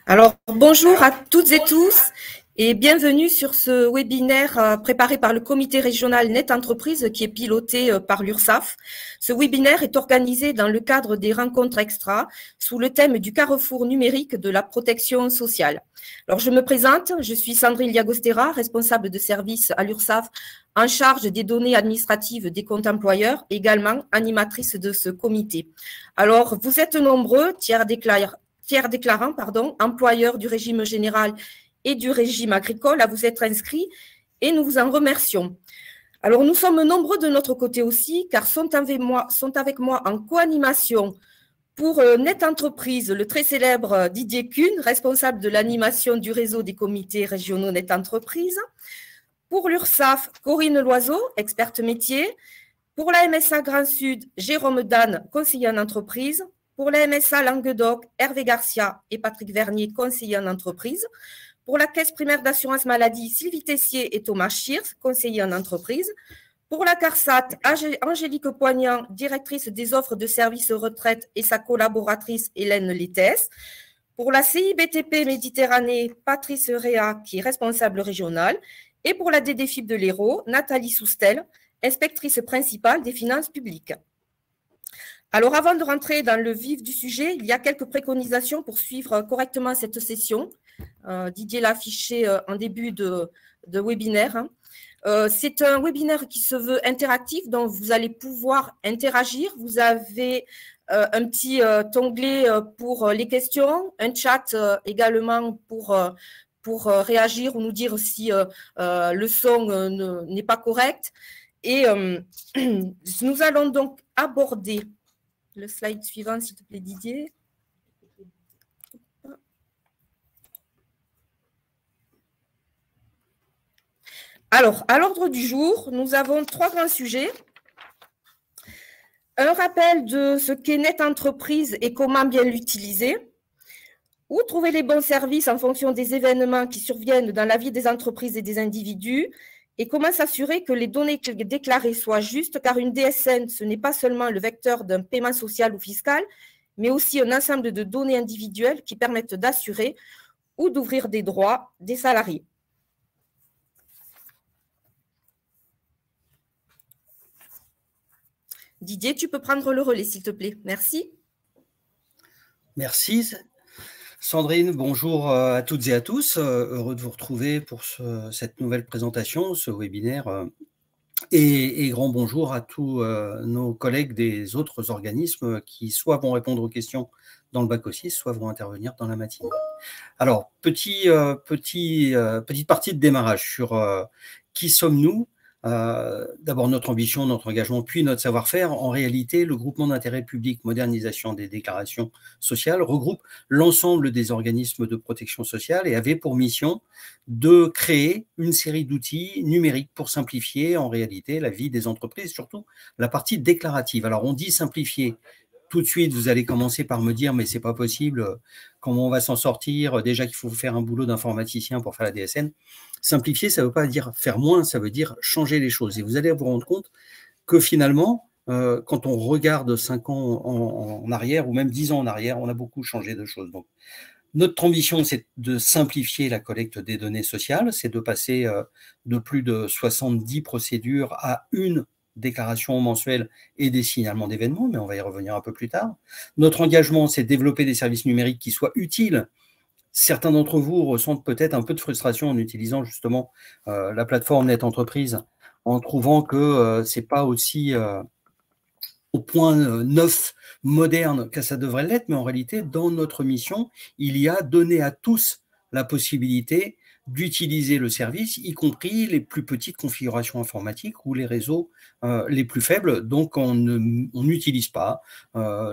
Alors, bonjour à toutes et tous et bienvenue sur ce webinaire préparé par le comité régional Net Entreprise qui est piloté par l'URSSAF. Ce webinaire est organisé dans le cadre des rencontres extra sous le thème du carrefour numérique de la protection sociale. Alors, je me présente, je suis Sandrine Liagostera, responsable de service à l'URSSAF en charge des données administratives des comptes employeurs, également animatrice de ce comité. Alors, vous êtes nombreux, tiers déclarants, employeurs du régime général et du régime agricole à vous être inscrits et nous vous en remercions. Alors, nous sommes nombreux de notre côté aussi, car sont avec moi en co-animation pour Net Entreprise, le très célèbre Didier Kuhn, responsable de l'animation du réseau des comités régionaux Net Entreprise. Pour l'URSSAF, Corinne Loiseau, experte métier. Pour la MSA Grand Sud, Jérôme Dan, conseiller en entreprise. Pour la MSA Languedoc, Hervé Garcia et Patrick Vernier, conseillers en entreprise. Pour la Caisse primaire d'assurance maladie, Sylvie Tessier et Thomas Schiers, conseillers en entreprise. Pour la CARSAT, Angélique Poignant, directrice des offres de services retraite et sa collaboratrice Hélène Lettès. Pour la CIBTP Méditerranée, Patrice Réa, qui est responsable régional. Et pour la DDFIP de l'Hérault, Nathalie Soustel, inspectrice principale des finances publiques. Alors, avant de rentrer dans le vif du sujet, il y a quelques préconisations pour suivre correctement cette session. Didier l'a affiché en début de webinaire. C'est un webinaire qui se veut interactif, donc vous allez pouvoir interagir. Vous avez un petit onglet pour les questions, un chat également pour réagir ou nous dire si le son n'est pas correct. Et nous allons donc aborder le slide suivant, s'il te plaît, Didier. Alors, à l'ordre du jour, nous avons 3 grands sujets. Un rappel de ce qu'est Net Entreprise et comment bien l'utiliser. Où trouver les bons services en fonction des événements qui surviennent dans la vie des entreprises et des individus. Et comment s'assurer que les données déclarées soient justes, car une DSN, ce n'est pas seulement le vecteur d'un paiement social ou fiscal, mais aussi un ensemble de données individuelles qui permettent d'assurer ou d'ouvrir des droits des salariés. Didier, tu peux prendre le relais, s'il te plaît. Merci. Merci. Sandrine, bonjour à toutes et à tous. Heureux de vous retrouver pour cette nouvelle présentation, ce webinaire. Et grand bonjour à tous nos collègues des autres organismes qui soit vont répondre aux questions dans le bac office, soit vont intervenir dans la matinée. Alors, petite partie de démarrage sur qui sommes-nous. D'abord notre ambition, notre engagement, puis notre savoir-faire. En réalité, le groupement d'intérêt public modernisation des déclarations sociales regroupe l'ensemble des organismes de protection sociale et avait pour mission de créer une série d'outils numériques pour simplifier en réalité la vie des entreprises, surtout la partie déclarative. Alors on dit simplifier. Tout de suite, vous allez commencer par me dire, mais c'est pas possible, comment on va s'en sortir? Déjà qu'il faut faire un boulot d'informaticien pour faire la DSN. Simplifier, ça ne veut pas dire faire moins, ça veut dire changer les choses. Et vous allez vous rendre compte que finalement, quand on regarde 5 ans en arrière, ou même 10 ans en arrière, on a beaucoup changé de choses. Donc, notre ambition, c'est de simplifier la collecte des données sociales, c'est de passer de plus de 70 procédures à une déclaration mensuelle et des signalements d'événements, mais on va y revenir un peu plus tard. Notre engagement, c'est de développer des services numériques qui soient utiles. Certains d'entre vous ressentent peut-être un peu de frustration en utilisant justement la plateforme Net Entreprise, en trouvant que c'est pas aussi au point neuf, moderne que ça devrait l'être, mais en réalité, dans notre mission, il y a donné à tous la possibilité d'utiliser le service, y compris les plus petites configurations informatiques ou les réseaux les plus faibles. Donc, on n'utilise pas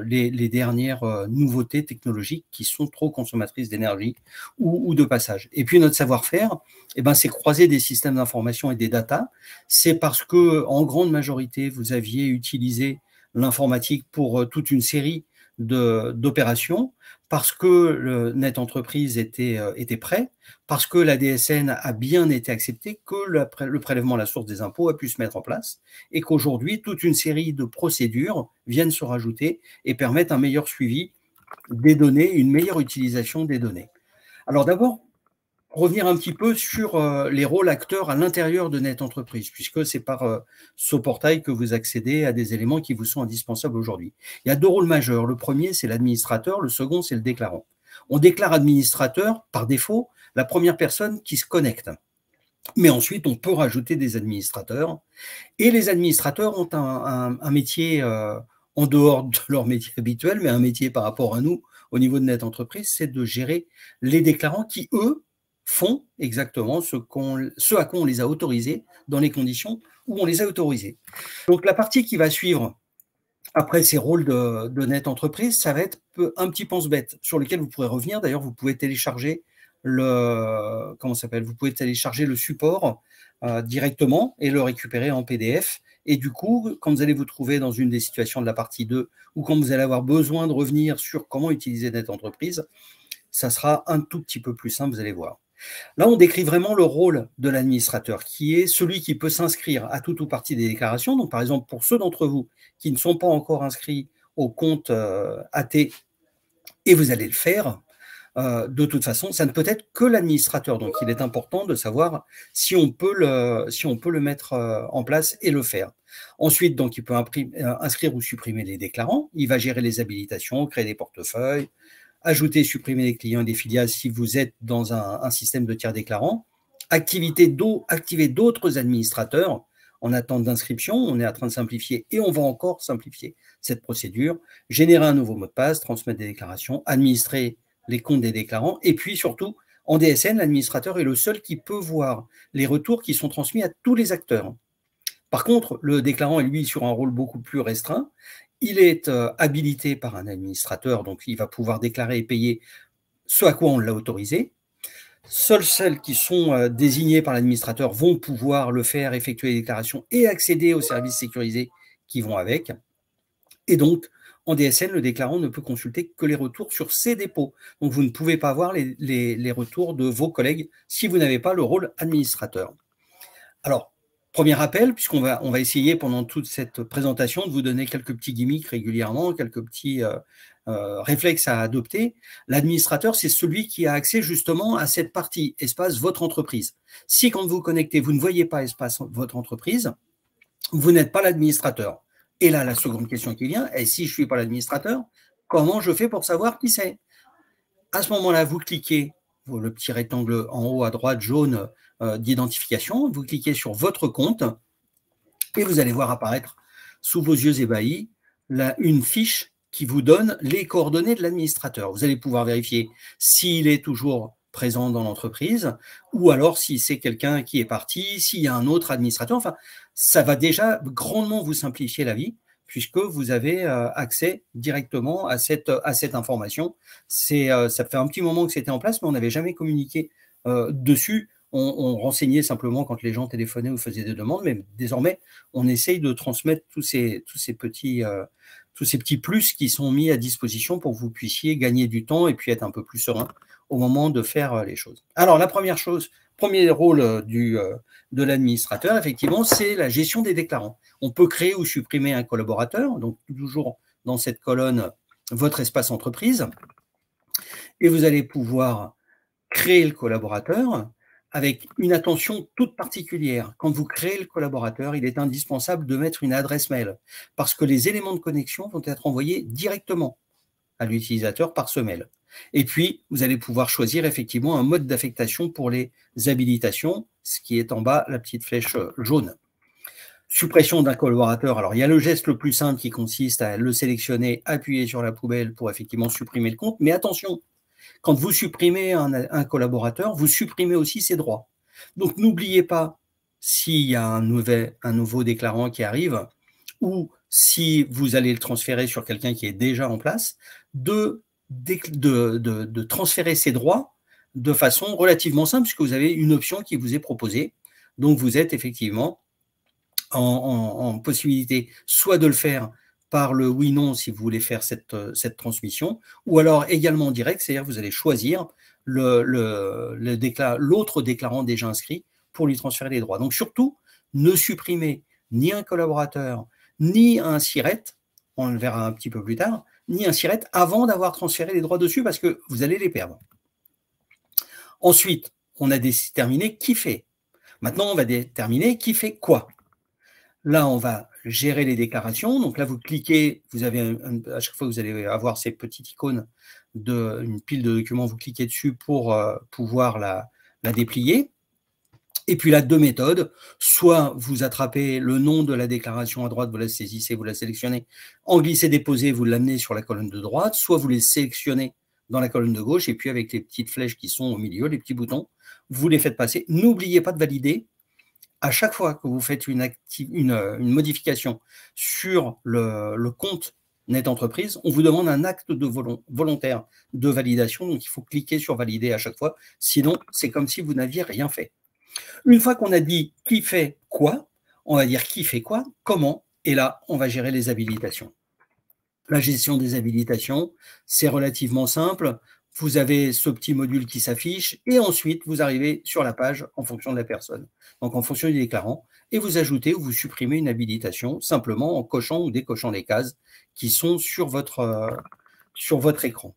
les dernières nouveautés technologiques qui sont trop consommatrices d'énergie ou de passage. Et puis, notre savoir-faire, eh ben, c'est croiser des systèmes d'information et des data. C'est parce que, en grande majorité, vous aviez utilisé l'informatique pour toute une série d'opérations, parce que le Net Entreprise était prêt, parce que la DSN a bien été acceptée, que le prélèvement à la source des impôts a pu se mettre en place, et qu'aujourd'hui, toute une série de procédures viennent se rajouter et permettent un meilleur suivi des données, une meilleure utilisation des données. Alors d'abord, revenir un petit peu sur les rôles acteurs à l'intérieur de Net Entreprise, puisque c'est par ce portail que vous accédez à des éléments qui vous sont indispensables aujourd'hui. Il y a deux rôles majeurs. Le premier, c'est l'administrateur. Le second, c'est le déclarant. On déclare administrateur par défaut la première personne qui se connecte. Mais ensuite, on peut rajouter des administrateurs. Et les administrateurs ont un métier en dehors de leur métier habituel, mais un métier par rapport à nous, au niveau de Net Entreprise, c'est de gérer les déclarants qui, eux, font exactement ce à quoi on les a autorisés dans les conditions où on les a autorisés. Donc la partie qui va suivre après ces rôles de Net Entreprise, ça va être un petit pense-bête sur lequel vous pourrez revenir. D'ailleurs, vous pouvez télécharger vous pouvez télécharger le support directement et le récupérer en PDF. Et du coup, quand vous allez vous trouver dans une des situations de la partie 2 ou quand vous allez avoir besoin de revenir sur comment utiliser Net Entreprise, ça sera un tout petit peu plus simple, vous allez voir. Là, on décrit vraiment le rôle de l'administrateur, qui est celui qui peut s'inscrire à tout ou partie des déclarations. Donc, par exemple, pour ceux d'entre vous qui ne sont pas encore inscrits au compte AT, et vous allez le faire, de toute façon, ça ne peut être que l'administrateur. Donc, il est important de savoir si on peut le mettre en place et le faire. Ensuite, donc, il peut inscrire ou supprimer les déclarants. Il va gérer les habilitations, créer des portefeuilles, ajouter, supprimer les clients et des filiales si vous êtes dans un système de tiers déclarant. Activer d'autres administrateurs en attente d'inscription. On est en train de simplifier et on va encore simplifier cette procédure. Générer un nouveau mot de passe, transmettre des déclarations, administrer les comptes des déclarants. Et puis surtout, en DSN, l'administrateur est le seul qui peut voir les retours qui sont transmis à tous les acteurs. Par contre, le déclarant est, lui, sur un rôle beaucoup plus restreint. Il est habilité par un administrateur, donc il va pouvoir déclarer et payer ce à quoi on l'a autorisé. Seules celles qui sont désignées par l'administrateur vont pouvoir le faire, effectuer les déclarations et accéder aux services sécurisés qui vont avec. Et donc, en DSN, le déclarant ne peut consulter que les retours sur ses dépôts. Donc, vous ne pouvez pas voir les retours de vos collègues si vous n'avez pas le rôle administrateur. Alors, premier rappel, puisqu'on va essayer pendant toute cette présentation de vous donner quelques petits gimmicks régulièrement, quelques petits réflexes à adopter. L'administrateur, c'est celui qui a accès justement à cette partie espace votre entreprise. Si quand vous connectez, vous ne voyez pas espace votre entreprise, vous n'êtes pas l'administrateur. Et là, la seconde question qui vient, est si je ne suis pas l'administrateur, comment je fais pour savoir qui c'est? À ce moment-là, vous cliquez le petit rectangle en haut à droite jaune d'identification, vous cliquez sur votre compte et vous allez voir apparaître sous vos yeux ébahis une fiche qui vous donne les coordonnées de l'administrateur. Vous allez pouvoir vérifier s'il est toujours présent dans l'entreprise ou alors si c'est quelqu'un qui est parti, s'il y a un autre administrateur. Enfin, ça va déjà grandement vous simplifier la vie puisque vous avez accès directement à cette information. Ça fait un petit moment que c'était en place, mais on n'avait jamais communiqué dessus. On renseignait simplement quand les gens téléphonaient ou faisaient des demandes, mais désormais, on essaye de transmettre tous ces petits plus qui sont mis à disposition pour que vous puissiez gagner du temps et puis être un peu plus serein au moment de faire les choses. Alors, la première chose, premier rôle de l'administrateur, effectivement, c'est la gestion des déclarants. On peut créer ou supprimer un collaborateur, donc toujours dans cette colonne, votre espace entreprise, et vous allez pouvoir créer le collaborateur avec une attention toute particulière. Quand vous créez le collaborateur, il est indispensable de mettre une adresse mail parce que les éléments de connexion vont être envoyés directement à l'utilisateur par ce mail. Et puis, vous allez pouvoir choisir effectivement un mode d'affectation pour les habilitations, ce qui est en bas, la petite flèche jaune. Suppression d'un collaborateur. Alors, il y a le geste le plus simple qui consiste à le sélectionner, appuyer sur la poubelle pour effectivement supprimer le compte. Mais attention, quand vous supprimez un collaborateur, vous supprimez aussi ses droits. Donc, n'oubliez pas, s'il y a un nouveau déclarant qui arrive, ou si vous allez le transférer sur quelqu'un qui est déjà en place, de transférer ses droits de façon relativement simple, puisque vous avez une option qui vous est proposée. Donc, vous êtes effectivement en possibilité soit de le faire par le oui-non si vous voulez faire cette transmission, ou alors également en direct, c'est-à-dire vous allez choisir l'autre déclarant déjà inscrit pour lui transférer les droits. Donc surtout, ne supprimez ni un collaborateur, ni un SIRET, on le verra un petit peu plus tard, ni un SIRET avant d'avoir transféré les droits dessus parce que vous allez les perdre. Ensuite, on a déterminé qui fait. Maintenant, on va déterminer qui fait quoi. Là, on va gérer les déclarations. Donc là, vous cliquez, vous avez à chaque fois, vous allez avoir ces petites icônes d'une pile de documents, vous cliquez dessus pour pouvoir la déplier. Et puis là, deux méthodes. Soit vous attrapez le nom de la déclaration à droite, vous la saisissez, vous la sélectionnez. En glisser-déposer, vous l'amenez sur la colonne de droite. Soit vous les sélectionnez dans la colonne de gauche. Et puis avec les petites flèches qui sont au milieu, les petits boutons, vous les faites passer. N'oubliez pas de valider. À chaque fois que vous faites une modification sur le compte Net Entreprise, on vous demande un acte de volontaire de validation. Donc, il faut cliquer sur valider à chaque fois. Sinon, c'est comme si vous n'aviez rien fait. Une fois qu'on a dit qui fait quoi, on va dire qui fait quoi, comment, et là, on va gérer les habilitations. La gestion des habilitations, c'est relativement simple. Vous avez ce petit module qui s'affiche et ensuite, vous arrivez sur la page en fonction de la personne, donc en fonction du déclarant, et vous ajoutez ou vous supprimez une habilitation simplement en cochant ou décochant les cases qui sont sur votre écran.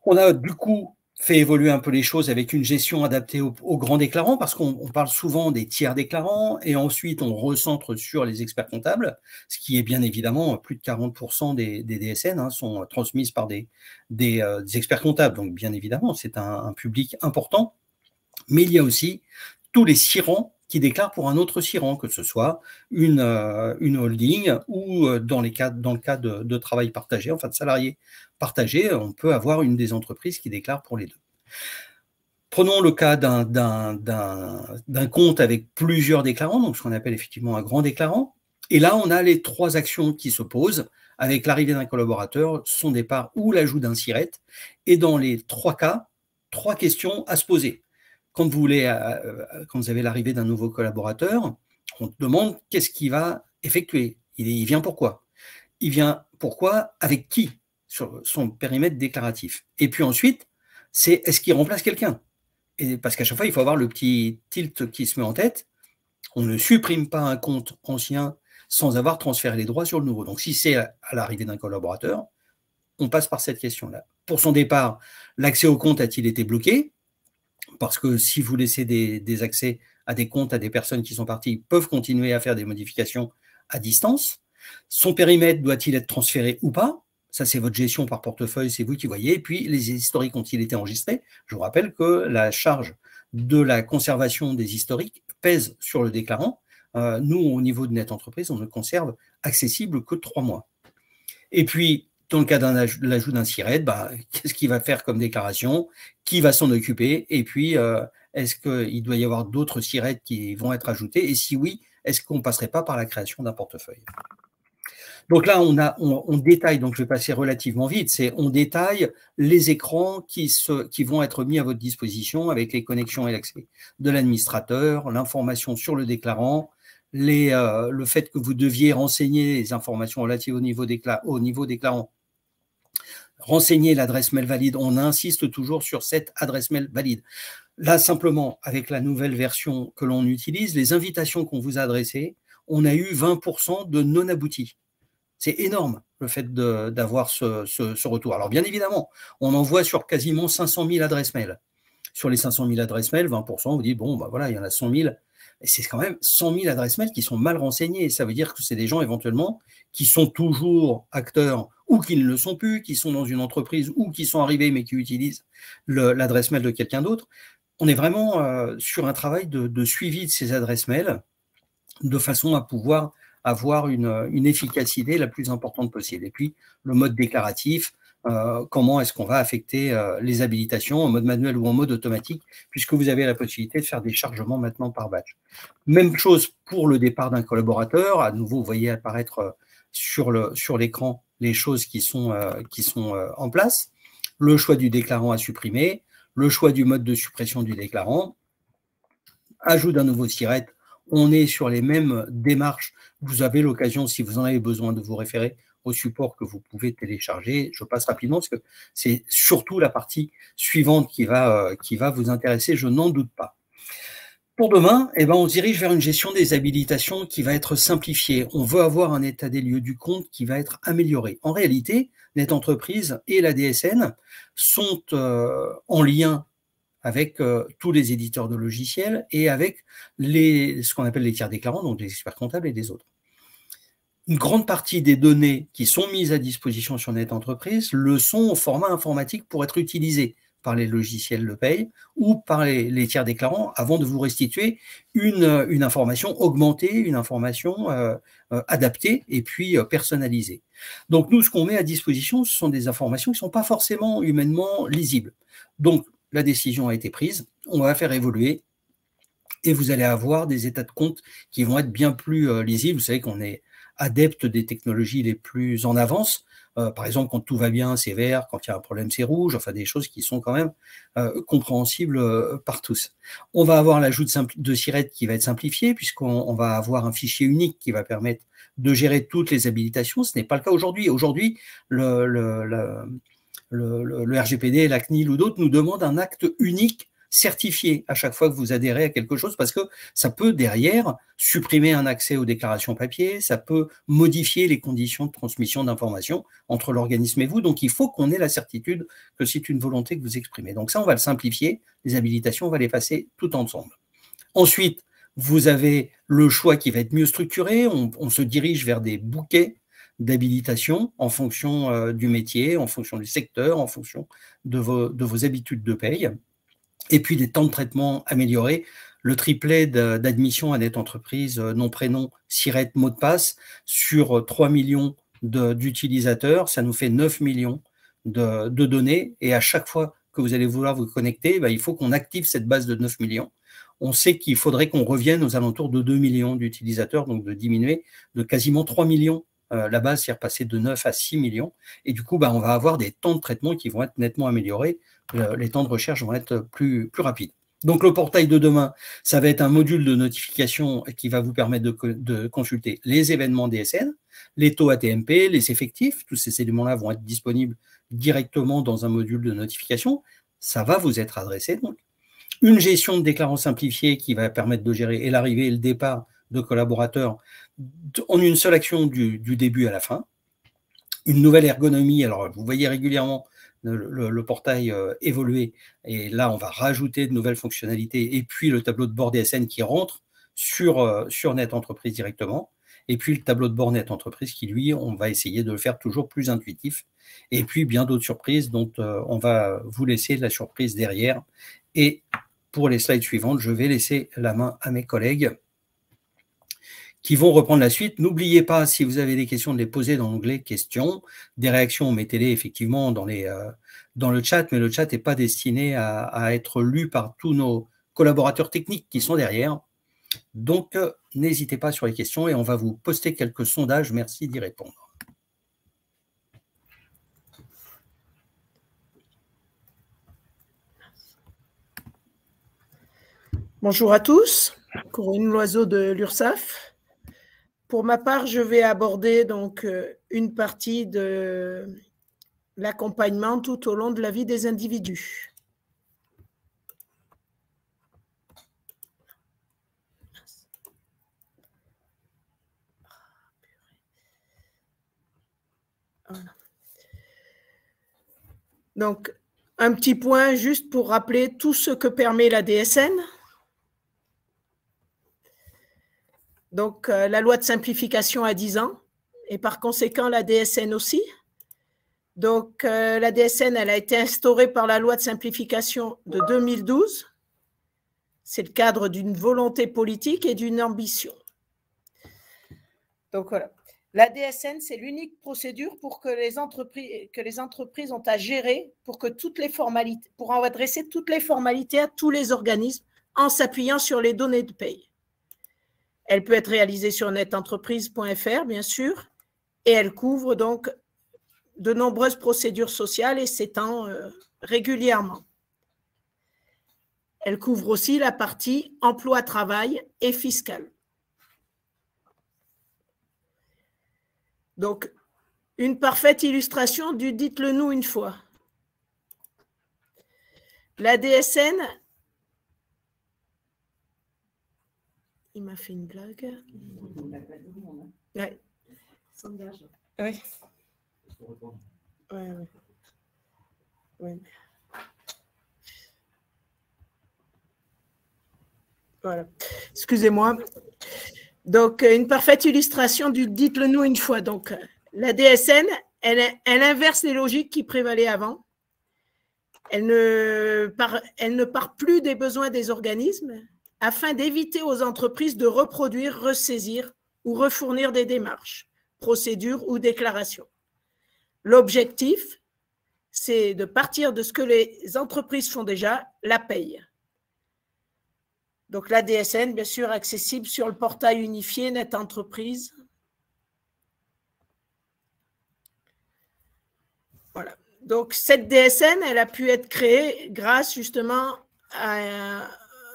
On a du coup fait évoluer un peu les choses avec une gestion adaptée aux grands déclarants, parce qu'on parle souvent des tiers déclarants, et ensuite on recentre sur les experts comptables, ce qui est bien évidemment plus de 40% des DSN sont transmises par des experts comptables, donc bien évidemment c'est un public important, mais il y a aussi tous les SIRAN qui déclarent pour un autre SIRAN, que ce soit une holding ou dans le cas de travail partagé, enfin de salariés partagés, on peut avoir une des entreprises qui déclare pour les deux. Prenons le cas d'un compte avec plusieurs déclarants, donc ce qu'on appelle effectivement un grand déclarant, et là on a les trois actions qui se posent avec l'arrivée d'un collaborateur, son départ ou l'ajout d'un SIRET, et dans les trois cas, trois questions à se poser. Quand vous avez l'arrivée d'un nouveau collaborateur, on te demande qu'est-ce qu'il va effectuer. Il vient pourquoi? Il vient pourquoi? Avec qui? Sur son périmètre déclaratif. Et puis ensuite, c'est est-ce qu'il remplace quelqu'un? Et parce qu'à chaque fois, il faut avoir le petit tilt qui se met en tête. On ne supprime pas un compte ancien sans avoir transféré les droits sur le nouveau. Donc, si c'est à l'arrivée d'un collaborateur, on passe par cette question-là. Pour son départ, l'accès au compte a-t-il été bloqué? Parce que si vous laissez des accès à des comptes à des personnes qui sont parties, ils peuvent continuer à faire des modifications à distance. Son périmètre doit-il être transféré ou pas? Ça, c'est votre gestion par portefeuille, c'est vous qui voyez. Et puis, les historiques ont-ils été enregistrés? Je vous rappelle que la charge de la conservation des historiques pèse sur le déclarant. Nous, au niveau de Net Entreprise, on ne conserve accessible que 3 mois. Et puis, dans le cas de l'ajout d'un SIRET, qu'est-ce qu'il va faire comme déclaration? Qui va s'en occuper? Et puis, est-ce qu'il doit y avoir d'autres SIRET qui vont être ajoutés? Et si oui, est-ce qu'on ne passerait pas par la création d'un portefeuille? Donc là, on détaille, donc je vais passer relativement vite, on détaille les écrans qui vont être mis à votre disposition avec les connexions et l'accès de l'administrateur, l'information sur le déclarant, le fait que vous deviez renseigner les informations relatives au niveau déclarant, renseigner l'adresse mail valide. On insiste toujours sur cette adresse mail valide. Là, simplement, avec la nouvelle version que l'on utilise, les invitations qu'on vous a adressées, on a eu 20% de non aboutis. C'est énorme, le fait d'avoir ce retour. Alors, bien évidemment, on envoie sur quasiment 500 000 adresses mail. Sur les 500 000 adresses mail, 20%, vous dites, bon, voilà, il y en a 100 000. Et c'est quand même 100 000 adresses mail qui sont mal renseignées. Ça veut dire que c'est des gens, éventuellement, qui sont toujours acteurs ou qui ne le sont plus, qui sont dans une entreprise ou qui sont arrivés mais qui utilisent l'adresse mail de quelqu'un d'autre. On est vraiment sur un travail de suivi de ces adresses mail de façon à pouvoir avoir une efficacité la plus importante possible. Et puis, le mode déclaratif, comment est-ce qu'on va affecter les habilitations en mode manuel ou en mode automatique, puisque vous avez la possibilité de faire des chargements maintenant par batch. Même chose pour le départ d'un collaborateur. À nouveau, vous voyez apparaître sur l'écran les choses qui sont en place. Le choix du déclarant à supprimer, le choix du mode de suppression du déclarant, ajout d'un nouveau SIRET. On est sur les mêmes démarches. Vous avez l'occasion, si vous en avez besoin, de vous référer au support que vous pouvez télécharger. Je passe rapidement parce que c'est surtout la partie suivante qui va vous intéresser, je n'en doute pas. Pour demain, on se dirige vers une gestion des habilitations qui va être simplifiée. On veut avoir un état des lieux du compte qui va être amélioré. En réalité, Net Entreprise et la DSN sont en lien avec tous les éditeurs de logiciels et avec ce qu'on appelle les tiers déclarants, donc les experts comptables et les autres. Une grande partie des données qui sont mises à disposition sur NetEntreprise le sont au format informatique pour être utilisées par les logiciels de paye ou par les tiers déclarants avant de vous restituer une information augmentée, une information adaptée et puis personnalisée. Donc nous, ce qu'on met à disposition, ce sont des informations qui ne sont pas forcément humainement lisibles. Donc la décision a été prise, on va faire évoluer et vous allez avoir des états de compte qui vont être bien plus lisibles. Vous savez qu'on est adepte des technologies les plus en avance. Par exemple, quand tout va bien, c'est vert, quand il y a un problème, c'est rouge, enfin des choses qui sont quand même compréhensibles par tous. On va avoir l'ajout de SIRET qui va être simplifié, puisqu'on va avoir un fichier unique qui va permettre de gérer toutes les habilitations. Ce n'est pas le cas aujourd'hui. Aujourd'hui, le RGPD, la CNIL ou d'autres nous demandent un acte unique certifié à chaque fois que vous adhérez à quelque chose, parce que ça peut derrière supprimer un accès aux déclarations papier, ça peut modifier les conditions de transmission d'informations entre l'organisme et vous. Donc il faut qu'on ait la certitude que c'est une volonté que vous exprimez. Donc ça, on va le simplifier, les habilitations, on va les passer tout ensemble. Ensuite, vous avez le choix qui va être mieux structuré, on se dirige vers des bouquets d'habilitation en fonction du métier, en fonction du secteur, en fonction de vos habitudes de paye. Et puis des temps de traitement améliorés, le triplet d'admission à NetEntreprise, nom, prénom, SIRET, mot de passe, sur 3 millions d'utilisateurs, ça nous fait 9 millions de données. Et à chaque fois que vous allez vouloir vous connecter, il faut qu'on active cette base de 9 millions. On sait qu'il faudrait qu'on revienne aux alentours de 2 millions d'utilisateurs, donc de diminuer de quasiment 3 millions. La base, c'est repassé de 9 à 6 millions. Et du coup, on va avoir des temps de traitement qui vont être nettement améliorés. Les temps de recherche vont être plus rapides. Donc, le portail de demain, ça va être un module de notification qui va vous permettre de consulter les événements DSN, les taux ATMP, les effectifs. Tous ces éléments-là vont être disponibles directement dans un module de notification. Ça va vous être adressé, donc. Une gestion de déclarant simplifié qui va permettre de gérer l'arrivée et le départ de collaborateurs en une seule action du début à la fin. Une nouvelle ergonomie, alors vous voyez régulièrement le portail évoluer, et là on va rajouter de nouvelles fonctionnalités, et puis le tableau de bord DSN qui rentre sur NetEntreprise directement, et puis le tableau de bord NetEntreprise qui lui, on va essayer de le faire toujours plus intuitif, et puis bien d'autres surprises dont on va vous laisser la surprise derrière. Et pour les slides suivantes, je vais laisser la main à mes collègues qui vont reprendre la suite. N'oubliez pas, si vous avez des questions, de les poser dans l'onglet « Questions ». Des réactions, mettez-les effectivement dans le chat, mais le chat n'est pas destiné à être lu par tous nos collaborateurs techniques qui sont derrière. Donc, n'hésitez pas sur les questions et on va vous poster quelques sondages. Merci d'y répondre. Bonjour à tous, Corinne Loiseau de l'URSSAF. Pour ma part, je vais aborder donc une partie de l'accompagnement tout au long de la vie des individus. Voilà. Donc, un petit point juste pour rappeler tout ce que permet la DSN. Donc, la loi de simplification a 10 ans et par conséquent, la DSN aussi. Donc, la DSN, elle a été instaurée par la loi de simplification de 2012. C'est le cadre d'une volonté politique et d'une ambition. Donc, voilà. La DSN, c'est l'unique procédure pour que les entreprises ont à gérer pour adresser toutes les formalités à tous les organismes en s'appuyant sur les données de paye. Elle peut être réalisée sur netentreprise.fr, bien sûr, et elle couvre donc de nombreuses procédures sociales et s'étend régulièrement. Elle couvre aussi la partie emploi, travail et fiscal. Donc, une parfaite illustration du « dites-le nous une fois ». La DSN, il m'a fait une blague. Ouais. Sondage. Oui. Ouais. Voilà. Excusez-moi. Donc, une parfaite illustration du dites-le nous une fois. Donc, la DSN, elle inverse les logiques qui prévalaient avant. Elle ne part plus des besoins des organismes afin d'éviter aux entreprises de reproduire, ressaisir ou refournir des démarches, procédures ou déclarations. L'objectif, c'est de partir de ce que les entreprises font déjà, la paye. Donc, la DSN, bien sûr, accessible sur le portail unifié Net Entreprise. Voilà. Donc, cette DSN, elle a pu être créée grâce justement à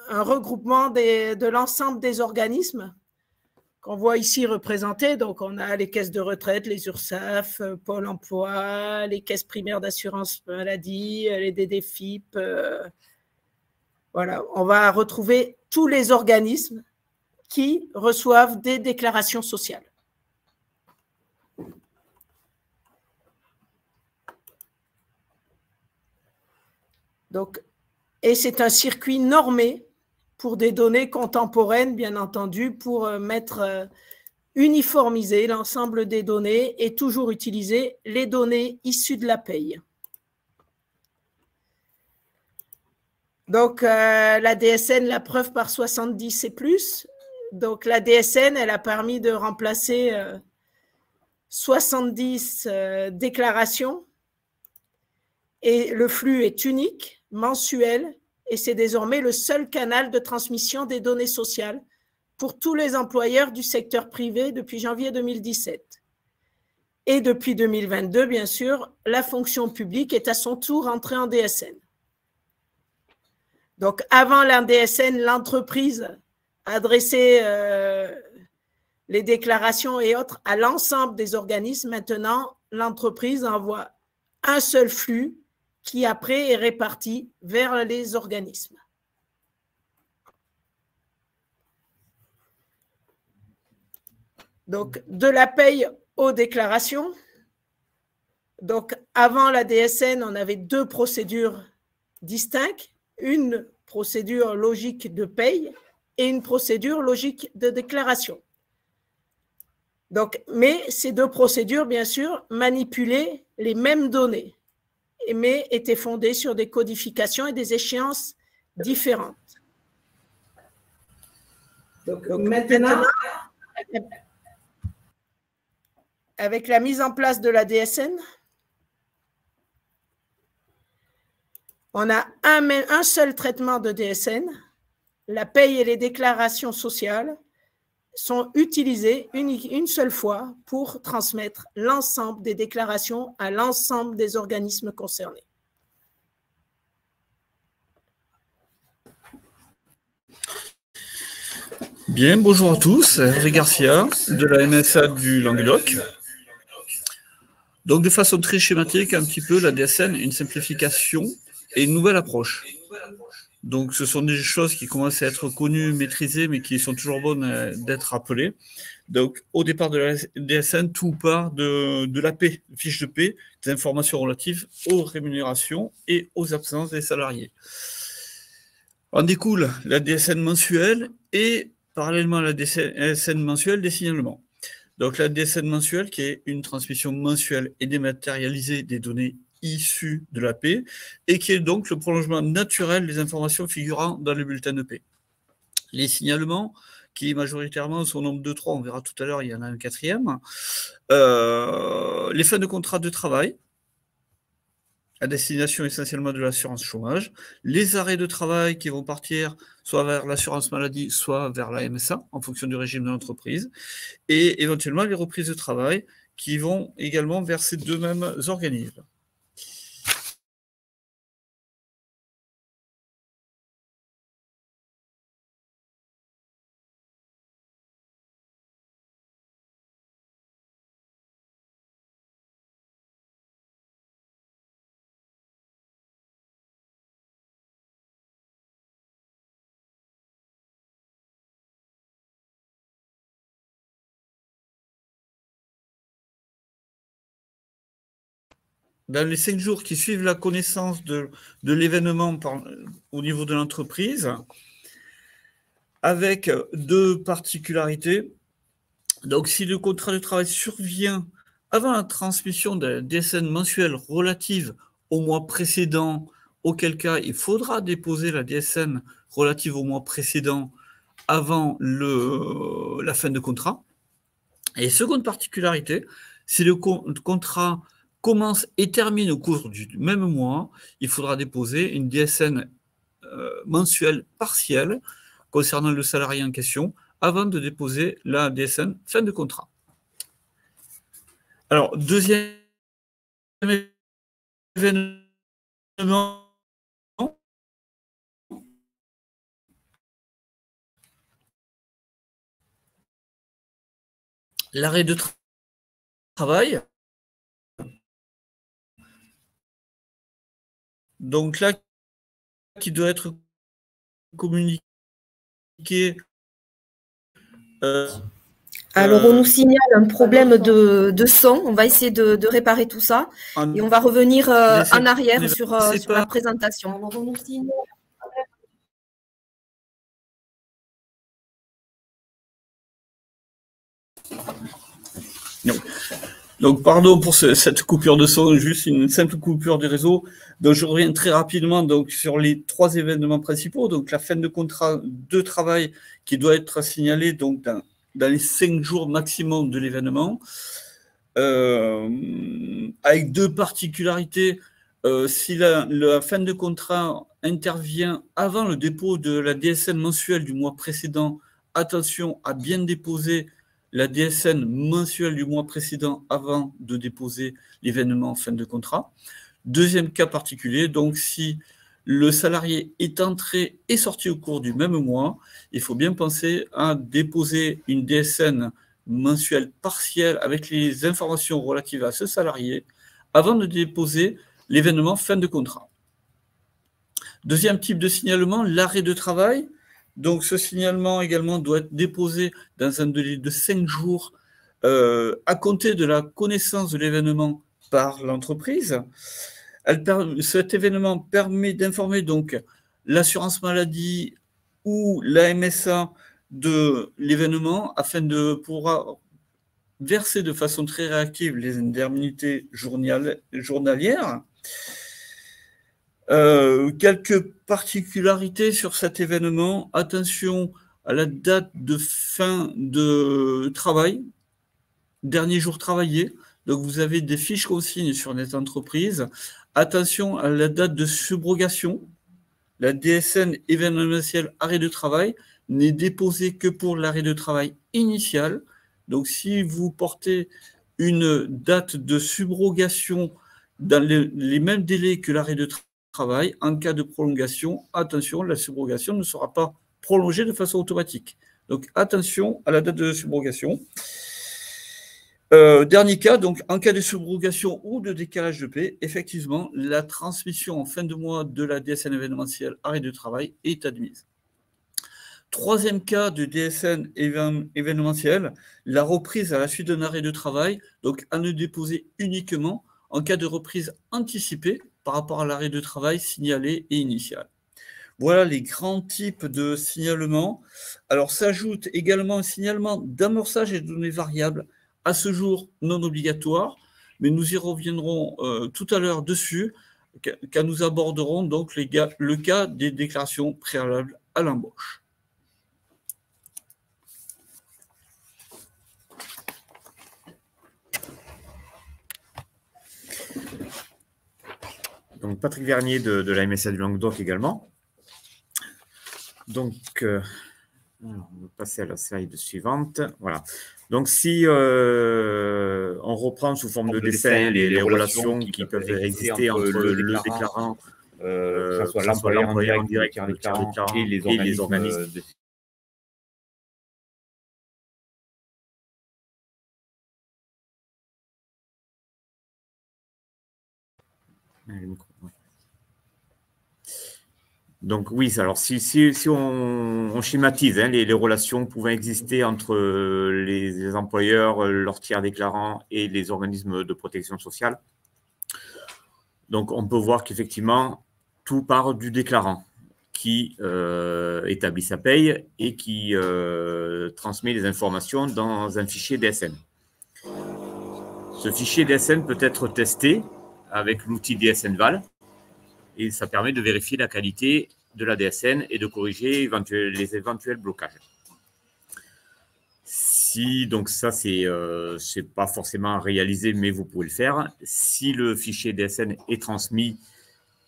un regroupement de l'ensemble des organismes qu'on voit ici représentés. Donc, on a les caisses de retraite, les URSSAF, Pôle emploi, les caisses primaires d'assurance maladie, les DDFIP. Voilà, on va retrouver tous les organismes qui reçoivent des déclarations sociales. Donc, et c'est un circuit normé pour des données contemporaines, bien entendu, pour uniformiser l'ensemble des données et toujours utiliser les données issues de la paye. Donc, la DSN, la preuve par 70 et plus. Donc, la DSN, elle a permis de remplacer 70 déclarations et le flux est unique, mensuel, et c'est désormais le seul canal de transmission des données sociales pour tous les employeurs du secteur privé depuis janvier 2017. Et depuis 2022, bien sûr, la fonction publique est à son tour entrée en DSN. Donc, avant la DSN, l'entreprise adressait les déclarations et autres à l'ensemble des organismes. Maintenant, l'entreprise envoie un seul flux qui après est réparti vers les organismes. Donc, de la paye aux déclarations. Donc, avant la DSN, on avait deux procédures distinctes, une procédure logique de paye et une procédure logique de déclaration. Donc, mais ces deux procédures, bien sûr, manipulaient les mêmes données, mais étaient fondées sur des codifications et des échéances différentes. Donc maintenant, avec la mise en place de la DSN, on a un seul traitement de DSN. La paye et les déclarations sociales sont utilisées une seule fois pour transmettre l'ensemble des déclarations à l'ensemble des organismes concernés. Bien, bonjour à tous, Hervé Garcia de la MSA du Languedoc. Donc de façon très schématique, un petit peu la DSN, une simplification et une nouvelle approche. Donc ce sont des choses qui commencent à être connues, maîtrisées, mais qui sont toujours bonnes d'être rappelées. Donc au départ de la DSN, tout part de la paie, fiche de paie, des informations relatives aux rémunérations et aux absences des salariés. En découle la DSN mensuelle et parallèlement à la DSN mensuelle, des signalements. Donc la DSN mensuelle qui est une transmission mensuelle et dématérialisée des données issues de la paie et qui est donc le prolongement naturel des informations figurant dans le bulletin de paie. Les signalements, qui majoritairement sont au nombre de 3, on verra tout à l'heure, il y en a un quatrième. Les fins de contrat de travail, à destination essentiellement de l'assurance chômage, les arrêts de travail qui vont partir soit vers l'assurance maladie, soit vers la MSA, en fonction du régime de l'entreprise, et éventuellement les reprises de travail qui vont également vers ces deux mêmes organismes. Dans les 5 jours qui suivent la connaissance de l'événement au niveau de l'entreprise, avec deux particularités. Donc, si le contrat de travail survient avant la transmission de la DSN mensuelle relative au mois précédent, auquel cas il faudra déposer la DSN relative au mois précédent avant la fin de contrat. Et seconde particularité, si le contrat commence et termine au cours du même mois, il faudra déposer une DSN mensuelle partielle concernant le salarié en question avant de déposer la DSN fin de contrat. Alors, deuxième événement, l'arrêt de travail. Donc là, qui doit être communiqué. Alors, on nous signale un problème de son. On va essayer de réparer tout ça. Et on va revenir en arrière sur la présentation. Alors, on nous signale... Non. Donc, pardon pour cette coupure de son, juste une simple coupure du réseau. Donc, je reviens très rapidement donc, sur les 3 événements principaux. Donc, la fin de contrat de travail qui doit être signalée donc, dans les 5 jours maximum de l'événement, avec 2 particularités. Si la fin de contrat intervient avant le dépôt de la DSN mensuelle du mois précédent, attention à bien déposer la DSN mensuelle du mois précédent avant de déposer l'événement en fin de contrat. Deuxième cas particulier, donc si le salarié est entré et sorti au cours du même mois, il faut bien penser à déposer une DSN mensuelle partielle avec les informations relatives à ce salarié avant de déposer l'événement fin de contrat. Deuxième type de signalement, l'arrêt de travail. Donc, ce signalement également doit être déposé dans un délai de 5 jours à compter de la connaissance de l'événement par l'entreprise. Cet événement permet d'informer donc l'assurance maladie ou la MSA de l'événement afin de pouvoir verser de façon très réactive les indemnités journalières. Quelques particularités sur cet événement. Attention à la date de fin de travail, dernier jour travaillé. Donc, vous avez des fiches consignes sur les entreprises. Attention à la date de subrogation. La DSN événementielle arrêt de travail n'est déposée que pour l'arrêt de travail initial. Donc, si vous portez une date de subrogation dans les mêmes délais que l'arrêt de travail, en cas de prolongation, attention, la subrogation ne sera pas prolongée de façon automatique. Donc, attention à la date de subrogation. Dernier cas, donc, en cas de subrogation ou de décalage de paie, effectivement, la transmission en fin de mois de la DSN événementielle arrêt de travail est admise. Troisième cas de DSN événementielle, la reprise à la suite d'un arrêt de travail, donc à ne déposer uniquement en cas de reprise anticipée par rapport à l'arrêt de travail signalé et initial. Voilà les grands types de signalements. Alors, s'ajoute également un signalement d'amorçage et de données variables, à ce jour non obligatoire, mais nous y reviendrons tout à l'heure dessus, quand nous aborderons donc le cas des déclarations préalables à l'embauche. Donc, Patrick Vernier de la MSA du Languedoc également. Donc, on va passer à la slide suivante. Voilà. Donc, si on reprend sous forme de dessin les relations qui peuvent exister entre le déclarant, que ce soit l'employeur en direct, le déclarant et les organismes de Donc oui, alors si on schématise les relations pouvant exister entre les employeurs, leurs tiers déclarants et les organismes de protection sociale, donc on peut voir qu'effectivement, tout part du déclarant qui établit sa paye et qui transmet les informations dans un fichier DSN. Ce fichier DSN peut être testé avec l'outil DSN-Val et ça permet de vérifier la qualité de la DSN et de corriger les éventuels blocages. Si, donc ça, c'est pas forcément réalisé, mais vous pouvez le faire. Si le fichier DSN est transmis,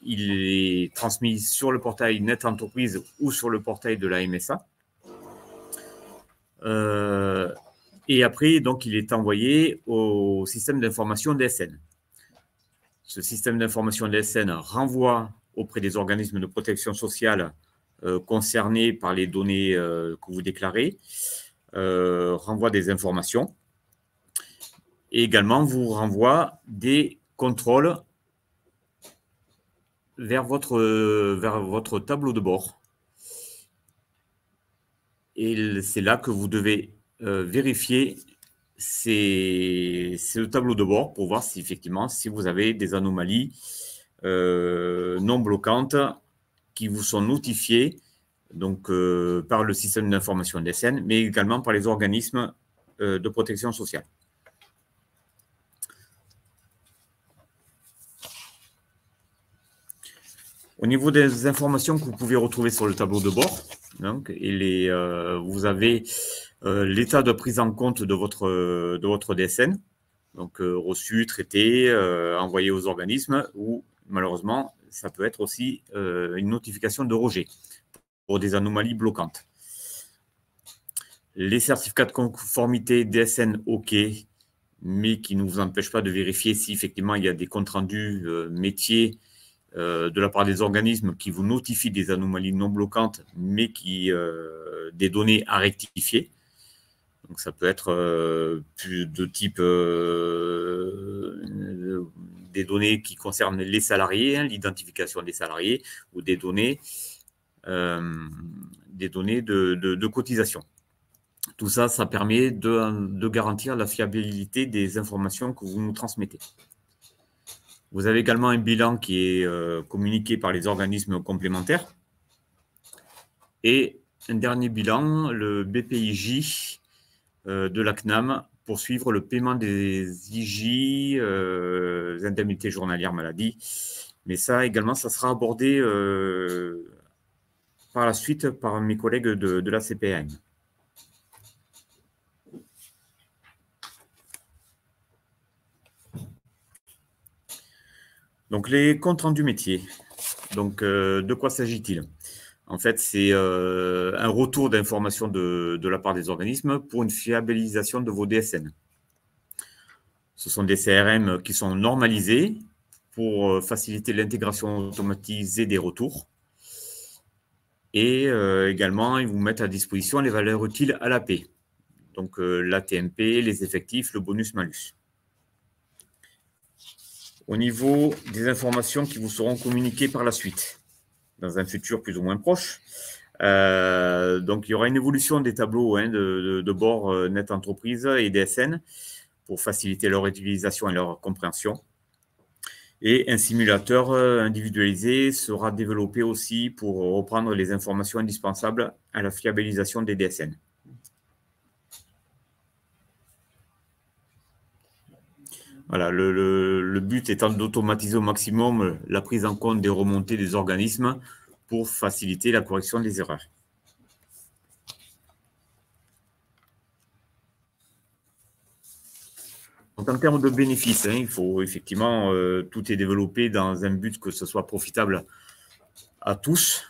il est transmis sur le portail Net Entreprise ou sur le portail de la MSA. Et après, donc, il est envoyé au système d'information DSN. Ce système d'information DSN renvoie auprès des organismes de protection sociale concernés par les données que vous déclarez, renvoie des informations et également vous renvoie des contrôles vers votre tableau de bord. Et c'est là que vous devez vérifier ce tableau de bord pour voir si effectivement si vous avez des anomalies non bloquantes qui vous sont notifiées donc, par le système d'information DSN, mais également par les organismes de protection sociale. Au niveau des informations que vous pouvez retrouver sur le tableau de bord, donc, vous avez l'état de prise en compte de votre DSN, donc reçu, traité, envoyé aux organismes, ou malheureusement, ça peut être aussi une notification de rejet pour des anomalies bloquantes. Les certificats de conformité DSN OK, mais qui ne vous empêchent pas de vérifier si effectivement il y a des comptes rendus métiers de la part des organismes qui vous notifient des anomalies non bloquantes, mais qui des données à rectifier. Donc ça peut être de type des données qui concernent les salariés, hein, l'identification des salariés, ou des données de cotisation. Tout ça, ça permet de garantir la fiabilité des informations que vous nous transmettez. Vous avez également un bilan qui est communiqué par les organismes complémentaires. Et un dernier bilan, le BPIJ de la CNAM, pour suivre le paiement des IJ, des indemnités journalières maladie. Mais ça également, ça sera abordé par la suite par mes collègues de la CPAM. Donc, les comptes rendus métiers. Donc, de quoi s'agit-il? En fait, c'est un retour d'informations de la part des organismes pour une fiabilisation de vos DSN. Ce sont des CRM qui sont normalisés pour faciliter l'intégration automatisée des retours. Et également, ils vous mettent à disposition les valeurs utiles à la paie. Donc, l'ATMP, les effectifs, le bonus-malus. Au niveau des informations qui vous seront communiquées par la suite, dans un futur plus ou moins proche, donc il y aura une évolution des tableaux de bord Net Entreprise et DSN pour faciliter leur utilisation et leur compréhension. Et un simulateur individualisé sera développé aussi pour reprendre les informations indispensables à la fiabilisation des DSN. Voilà, le but étant d'automatiser au maximum la prise en compte des remontées des organismes pour faciliter la correction des erreurs. Donc, en termes de bénéfices, il faut effectivement, tout est développé dans un but que ce soit profitable à tous.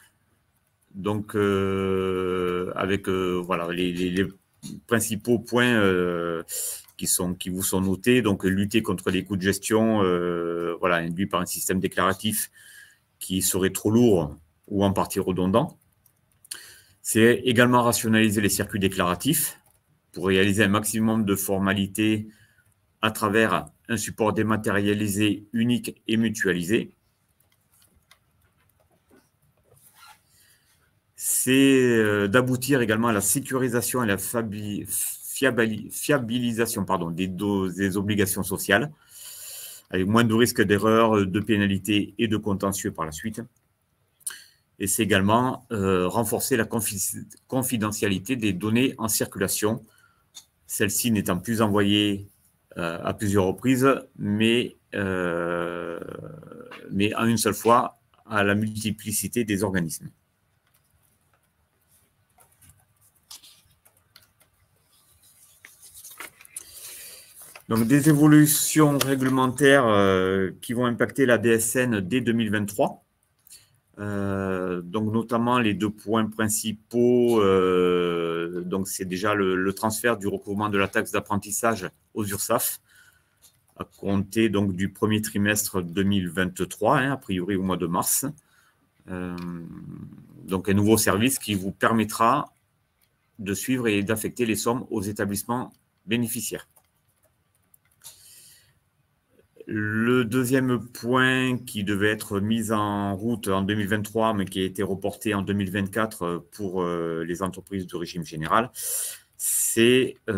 Donc, avec voilà, les principaux points qui vous sont notés, donc lutter contre les coûts de gestion voilà, induits par un système déclaratif qui serait trop lourd ou en partie redondant. C'est également rationaliser les circuits déclaratifs pour réaliser un maximum de formalités à travers un support dématérialisé, unique et mutualisé. C'est d'aboutir également à la sécurisation et la fiabilisation des obligations sociales, avec moins de risques d'erreurs, de pénalités et de contentieux par la suite. Et c'est également renforcer la confidentialité des données en circulation, celles-ci n'étant plus envoyées à plusieurs reprises, mais en une seule fois à la multiplicité des organismes. Donc, des évolutions réglementaires qui vont impacter la DSN dès 2023. Donc, notamment les 2 points principaux. Donc, c'est déjà le transfert du recouvrement de la taxe d'apprentissage aux URSSAF à compter donc du premier trimestre 2023, a priori au mois de mars. Donc, un nouveau service qui vous permettra de suivre et d'affecter les sommes aux établissements bénéficiaires. Le deuxième point qui devait être mis en route en 2023, mais qui a été reporté en 2024 pour les entreprises de régime général, c'est la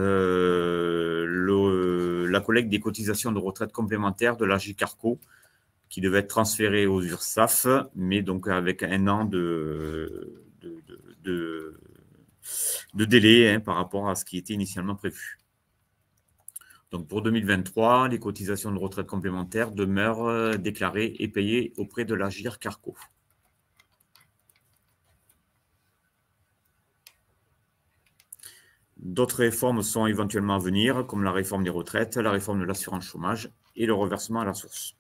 collecte des cotisations de retraite complémentaires de l'AGIRC-ARCO qui devait être transférée aux URSSAF, mais donc avec un an de délai par rapport à ce qui était initialement prévu. Donc, pour 2023, les cotisations de retraite complémentaires demeurent déclarées et payées auprès de l'AGIRC-ARCO. D'autres réformes sont éventuellement à venir, comme la réforme des retraites, la réforme de l'assurance chômage et le reversement à la source.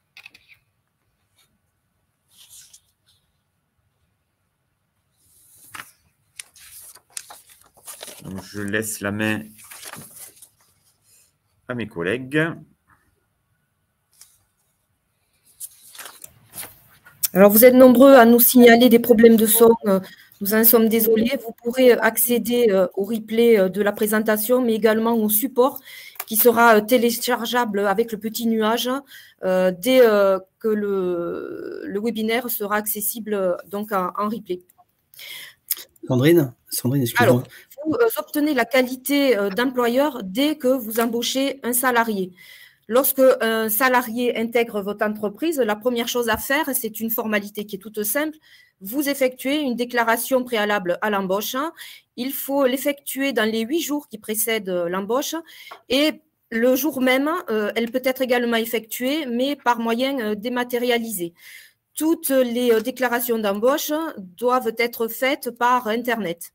Donc, je laisse la main à mes collègues. Alors, vous êtes nombreux à nous signaler des problèmes de son. Nous en sommes désolés. Vous pourrez accéder au replay de la présentation, mais également au support qui sera téléchargeable avec le petit nuage dès que le webinaire sera accessible donc en replay. Sandrine, excuse-moi. Alors, vous obtenez la qualité d'employeur dès que vous embauchez un salarié. Lorsque un salarié intègre votre entreprise, la première chose à faire, c'est une formalité qui est toute simple. Vous effectuez une déclaration préalable à l'embauche. Il faut l'effectuer dans les 8 jours qui précèdent l'embauche et le jour même, elle peut être également effectuée, mais par moyen dématérialisé. Toutes les déclarations d'embauche doivent être faites par Internet.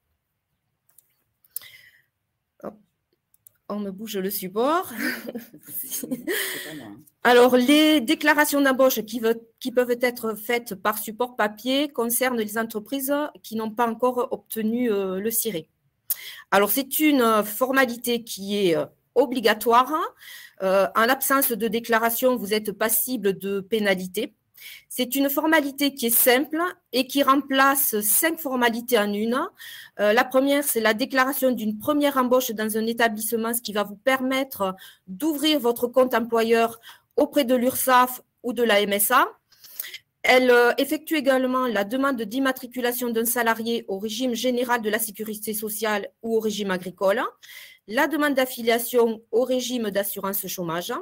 On me bouge le support. Alors, les déclarations d'embauche qui peuvent être faites par support papier concernent les entreprises qui n'ont pas encore obtenu le ciré. Alors, c'est une formalité qui est obligatoire. En l'absence de déclaration, vous êtes passible de pénalité. C'est une formalité qui est simple et qui remplace 5 formalités en une. La première, c'est la déclaration d'une première embauche dans un établissement, ce qui va vous permettre d'ouvrir votre compte employeur auprès de l'URSSAF ou de la MSA. Elle effectue également la demande d'immatriculation d'un salarié au régime général de la sécurité sociale ou au régime agricole, la demande d'affiliation au régime d'assurance chômage,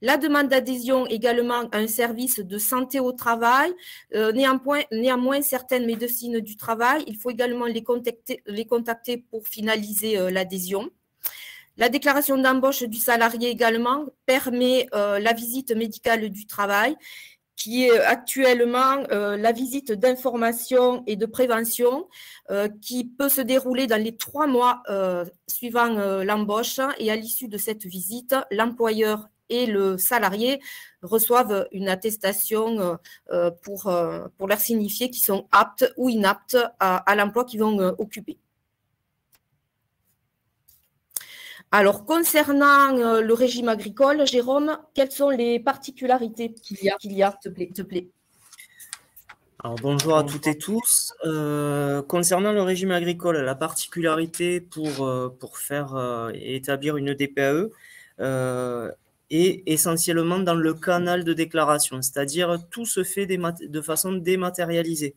la demande d'adhésion également à un service de santé au travail. Néanmoins, certaines médecines du travail, il faut également les contacter pour finaliser l'adhésion. La déclaration d'embauche du salarié également permet la visite médicale du travail, qui est actuellement la visite d'information et de prévention qui peut se dérouler dans les 3 mois suivant l'embauche. Et à l'issue de cette visite, l'employeur et le salarié reçoivent une attestation pour leur signifier qu'ils sont aptes ou inaptes à l'emploi qu'ils vont occuper. Alors, concernant le régime agricole, Jérôme, quelles sont les particularités qu'il y a, s'il te plaît? Alors, bonjour à toutes et tous. Concernant le régime agricole, la particularité pour faire et établir une DPAE est essentiellement dans le canal de déclaration, c'est-à-dire tout se fait de façon dématérialisée.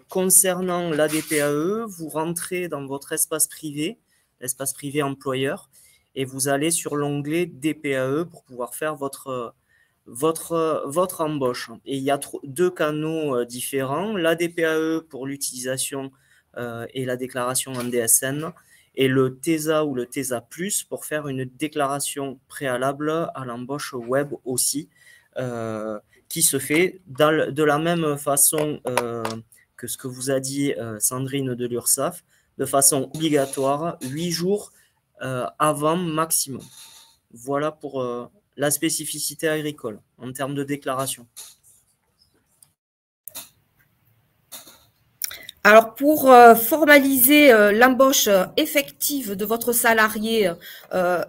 Concernant la DPAE, vous rentrez dans votre espace privé, l'espace privé employeur, et vous allez sur l'onglet DPAE pour pouvoir faire votre votre embauche. Et il y a deux canaux différents, la DPAE pour l'utilisation et la déclaration en DSN, et le TESA ou le TESA+, pour faire une déclaration préalable à l'embauche web aussi, qui se fait de la même façon que ce que vous a dit Sandrine de l'URSSAF, de façon obligatoire, 8 jours avant maximum. Voilà pour la spécificité agricole en termes de déclaration. Alors, pour formaliser l'embauche effective de votre salarié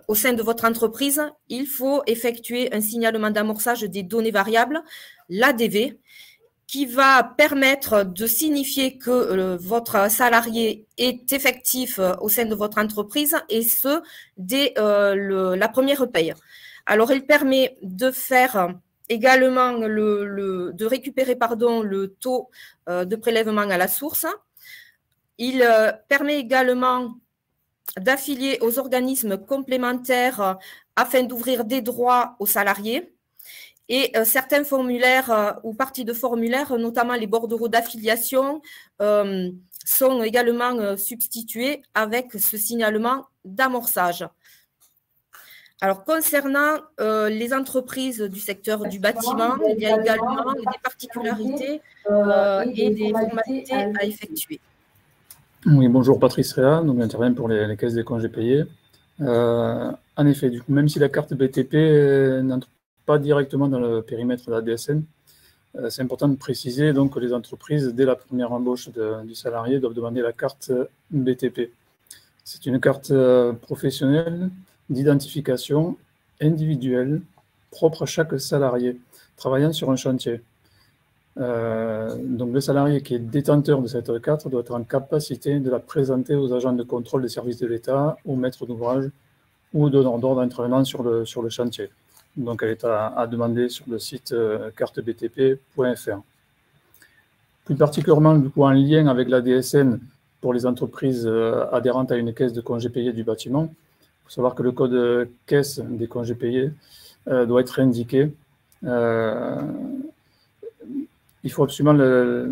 au sein de votre entreprise, il faut effectuer un signalement d'amorçage des données variables, l'ADV, qui va permettre de signifier que votre salarié est effectif au sein de votre entreprise, et ce, dès la première paye. Alors, il permet de faire également de récupérer le taux de prélèvement à la source. Il permet également d'affilier aux organismes complémentaires afin d'ouvrir des droits aux salariés. Et certains formulaires ou parties de formulaires, notamment les bordereaux d'affiliation, sont également substitués avec ce signalement d'amorçage. Alors, concernant les entreprises du secteur du bâtiment, il y a également des particularités et des formalités à effectuer. Oui, bonjour, Patrice Réa, donc j'interviens pour les caisses des congés payés. En effet, du coup, même si la carte BTP n'entre pas directement dans le périmètre de la DSN, c'est important de préciser donc, que les entreprises, dès la première embauche du salarié, doivent demander la carte BTP. C'est une carte professionnelle d'identification individuelle propre à chaque salarié travaillant sur un chantier. Donc le salarié qui est détenteur de cette carte doit être en capacité de la présenter aux agents de contrôle des services de l'État, aux maîtres d'ouvrage ou aux donneurs d'ordre intervenant sur le chantier. Donc elle est à demander sur le site cartebtp.fr. Plus particulièrement du coup, en lien avec la DSN pour les entreprises adhérentes à une caisse de congés payés du bâtiment, il faut savoir que le code caisse des congés payés doit être indiqué. Il faut absolument le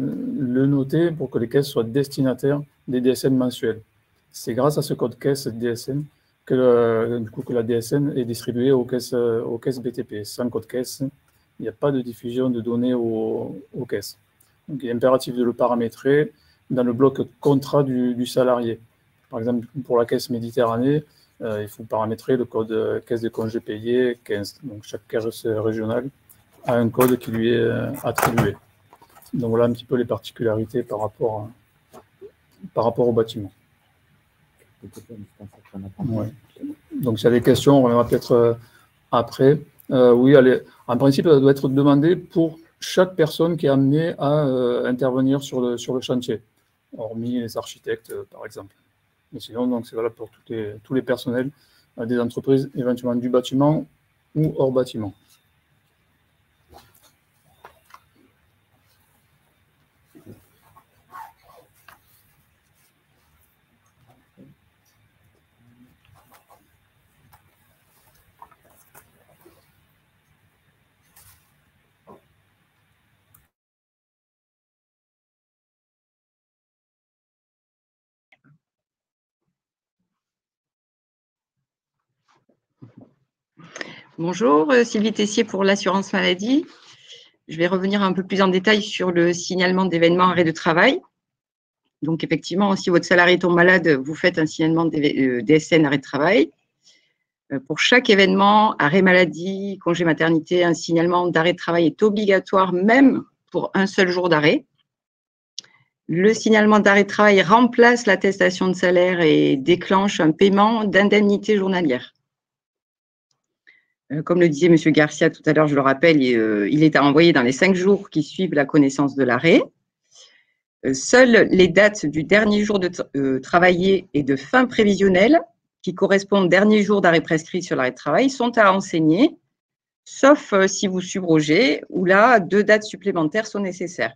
noter pour que les caisses soient destinataires des DSN mensuels. C'est grâce à ce code caisse DSN que la DSN est distribuée aux caisses BTP. Sans code caisse, il n'y a pas de diffusion de données aux caisses. Donc, il est impératif de le paramétrer dans le bloc contrat du salarié. Par exemple, pour la caisse Méditerranée, il faut paramétrer le code caisse de congés payés 15. Donc, chaque caisse régionale a un code qui lui est attribué. Donc, voilà un petit peu les particularités par rapport au bâtiment. Ouais. Donc, s'il y a des questions, on reviendra peut-être après. Oui, allez, en principe, ça doit être demandé pour chaque personne qui est amenée à intervenir sur le chantier, hormis les architectes, par exemple. Mais sinon, donc, c'est valable pour tous les personnels des entreprises, éventuellement du bâtiment ou hors bâtiment. Bonjour, Sylvie Tessier pour l'assurance maladie. Je vais revenir un peu plus en détail sur le signalement d'événements arrêt de travail. Donc, effectivement, si votre salarié tombe malade, vous faites un signalement DSN arrêt de travail. Pour chaque événement, arrêt maladie, congé maternité, un signalement d'arrêt de travail est obligatoire, même pour un seul jour d'arrêt. Le signalement d'arrêt de travail remplace l'attestation de salaire et déclenche un paiement d'indemnité journalière. Comme le disait M. Garcia tout à l'heure, je le rappelle, il est à envoyer dans les 5 jours qui suivent la connaissance de l'arrêt. Seules les dates du dernier jour de travaillé et de fin prévisionnelle, qui correspondent au dernier jour d'arrêt prescrit sur l'arrêt de travail, sont à renseigner, sauf si vous subrogez, où là, 2 dates supplémentaires sont nécessaires.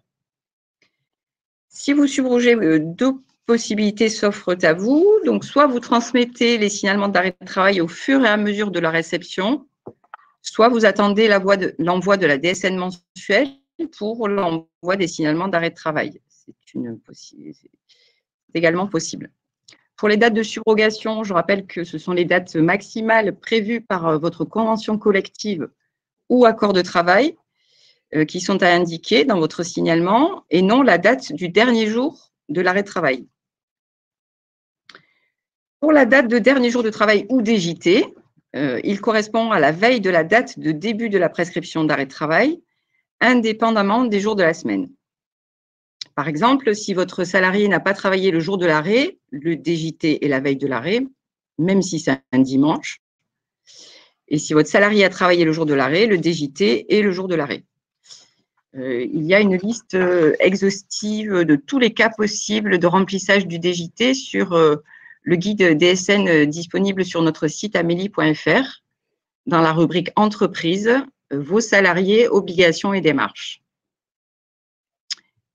Si vous subrogez, 2 possibilités s'offrent à vous. Donc, soit vous transmettez les signalements d'arrêt de travail au fur et à mesure de la réception, soit vous attendez l'envoi de la DSN mensuelle pour l'envoi des signalements d'arrêt de travail. C'est également possible. Pour les dates de subrogation, je rappelle que ce sont les dates maximales prévues par votre convention collective ou accord de travail qui sont à indiquer dans votre signalement et non la date du dernier jour de l'arrêt de travail. Pour la date de dernier jour de travail ou DJT, il correspond à la veille de la date de début de la prescription d'arrêt de travail, indépendamment des jours de la semaine. Par exemple, si votre salarié n'a pas travaillé le jour de l'arrêt, le DJT est la veille de l'arrêt, même si c'est un dimanche. Et si votre salarié a travaillé le jour de l'arrêt, le DJT est le jour de l'arrêt. Il y a une liste exhaustive de tous les cas possibles de remplissage du DJT sur le guide DSN disponible sur notre site amélie.fr dans la rubrique Entreprises, vos salariés, obligations et démarches.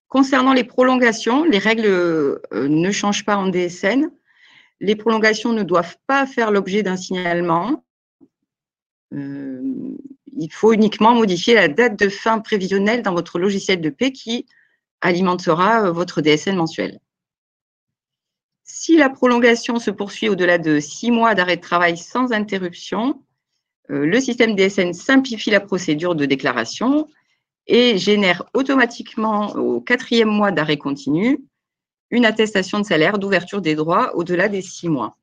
Concernant les prolongations, les règles ne changent pas en DSN. Les prolongations ne doivent pas faire l'objet d'un signalement. Il faut uniquement modifier la date de fin prévisionnelle dans votre logiciel de paie qui alimentera votre DSN mensuel. Si la prolongation se poursuit au-delà de 6 mois d'arrêt de travail sans interruption, le système DSN simplifie la procédure de déclaration et génère automatiquement au 4e mois d'arrêt continu une attestation de salaire d'ouverture des droits au-delà des 6 mois.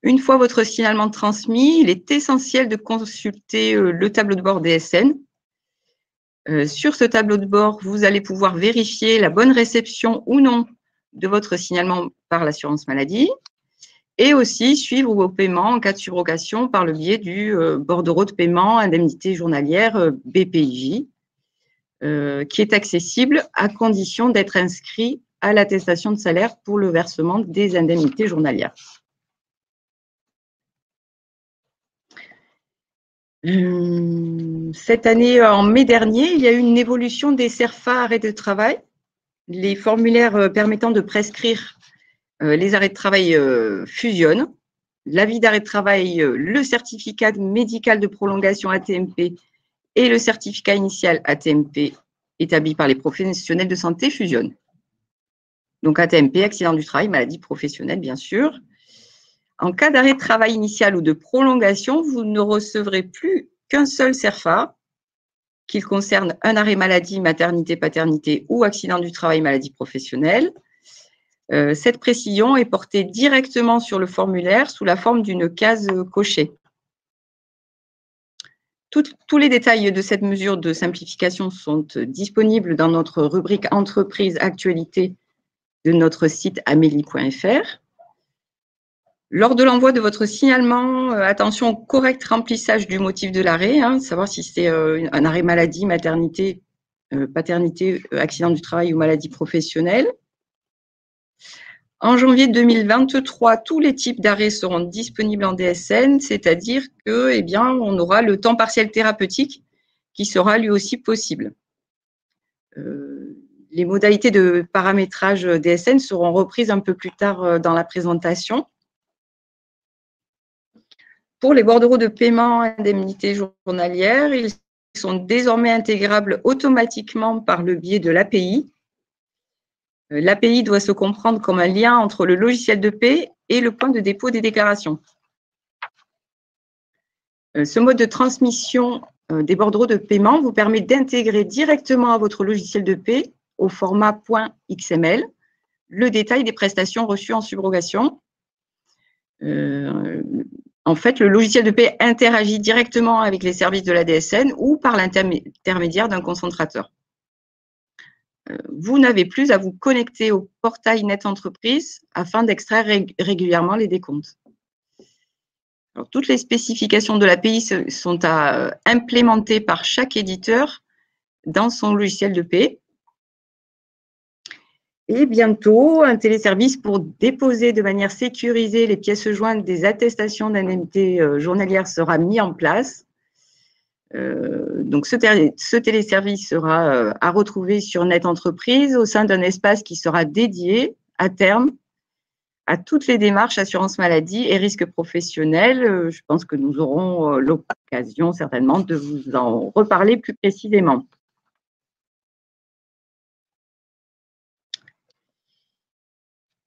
Une fois votre signalement transmis, il est essentiel de consulter le tableau de bord DSN. Sur ce tableau de bord, vous allez pouvoir vérifier la bonne réception ou non de votre signalement par l'assurance maladie et aussi suivre vos paiements en cas de subrogation par le biais du bordereau de paiement indemnité journalière BPIJ qui est accessible à condition d'être inscrit à l'attestation de salaire pour le versement des indemnités journalières. Cette année, en mai dernier, il y a eu une évolution des CERFA arrêts de travail. Les formulaires permettant de prescrire les arrêts de travail fusionnent. L'avis d'arrêt de travail, le certificat médical de prolongation ATMP et le certificat initial ATMP établi par les professionnels de santé fusionnent. Donc ATMP, accident du travail, maladie professionnelle, bien sûr. En cas d'arrêt de travail initial ou de prolongation, vous ne recevrez plus qu'un seul CERFA, qu'il concerne un arrêt maladie, maternité, paternité ou accident du travail, maladie professionnelle. Cette précision est portée directement sur le formulaire sous la forme d'une case cochée. Tous les détails de cette mesure de simplification sont disponibles dans notre rubrique Entreprises Actualités de notre site amélie.fr. Lors de l'envoi de votre signalement, attention au correct remplissage du motif de l'arrêt, savoir si c'est un arrêt maladie, maternité, paternité, accident du travail ou maladie professionnelle. En janvier 2023, tous les types d'arrêts seront disponibles en DSN, c'est-à-dire que, eh bien, on aura le temps partiel thérapeutique qui sera lui aussi possible. Les modalités de paramétrage DSN seront reprises un peu plus tard dans la présentation. Pour les bordereaux de paiement indemnités journalières, ils sont désormais intégrables automatiquement par le biais de l'API. L'API doit se comprendre comme un lien entre le logiciel de paie et le point de dépôt des déclarations. Ce mode de transmission des bordereaux de paiement vous permet d'intégrer directement à votre logiciel de paie au format .xml le détail des prestations reçues en subrogation. En fait, le logiciel de paie interagit directement avec les services de la DSN ou par l'intermédiaire d'un concentrateur. Vous n'avez plus à vous connecter au portail Net Entreprise afin d'extraire régulièrement les décomptes. Alors, toutes les spécifications de l'API sont à implémenter par chaque éditeur dans son logiciel de paie. Et bientôt, un téléservice pour déposer de manière sécurisée les pièces jointes des attestations d'indemnité journalière sera mis en place. Donc, ce téléservice sera à retrouver sur Net Entreprise au sein d'un espace qui sera dédié à terme à toutes les démarches assurance maladie et risques professionnels. Je pense que nous aurons l'occasion certainement de vous en reparler plus précisément.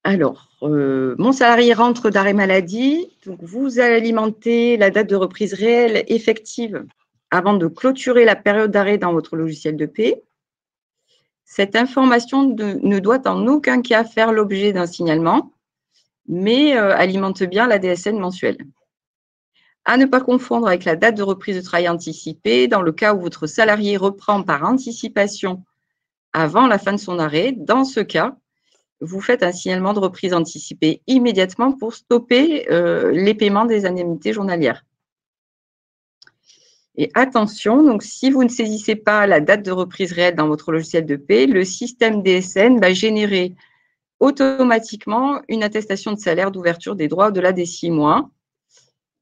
Alors, mon salarié rentre d'arrêt maladie. Donc, vous alimentez la date de reprise réelle effective avant de clôturer la période d'arrêt dans votre logiciel de paie. Cette information ne doit en aucun cas faire l'objet d'un signalement, mais alimente bien la DSN mensuelle. À ne pas confondre avec la date de reprise de travail anticipée, dans le cas où votre salarié reprend par anticipation avant la fin de son arrêt. Dans ce cas, vous faites un signalement de reprise anticipée immédiatement pour stopper les paiements des indemnités journalières. Et attention, donc si vous ne saisissez pas la date de reprise réelle dans votre logiciel de paie, le système DSN va générer automatiquement une attestation de salaire d'ouverture des droits au-delà des 6 mois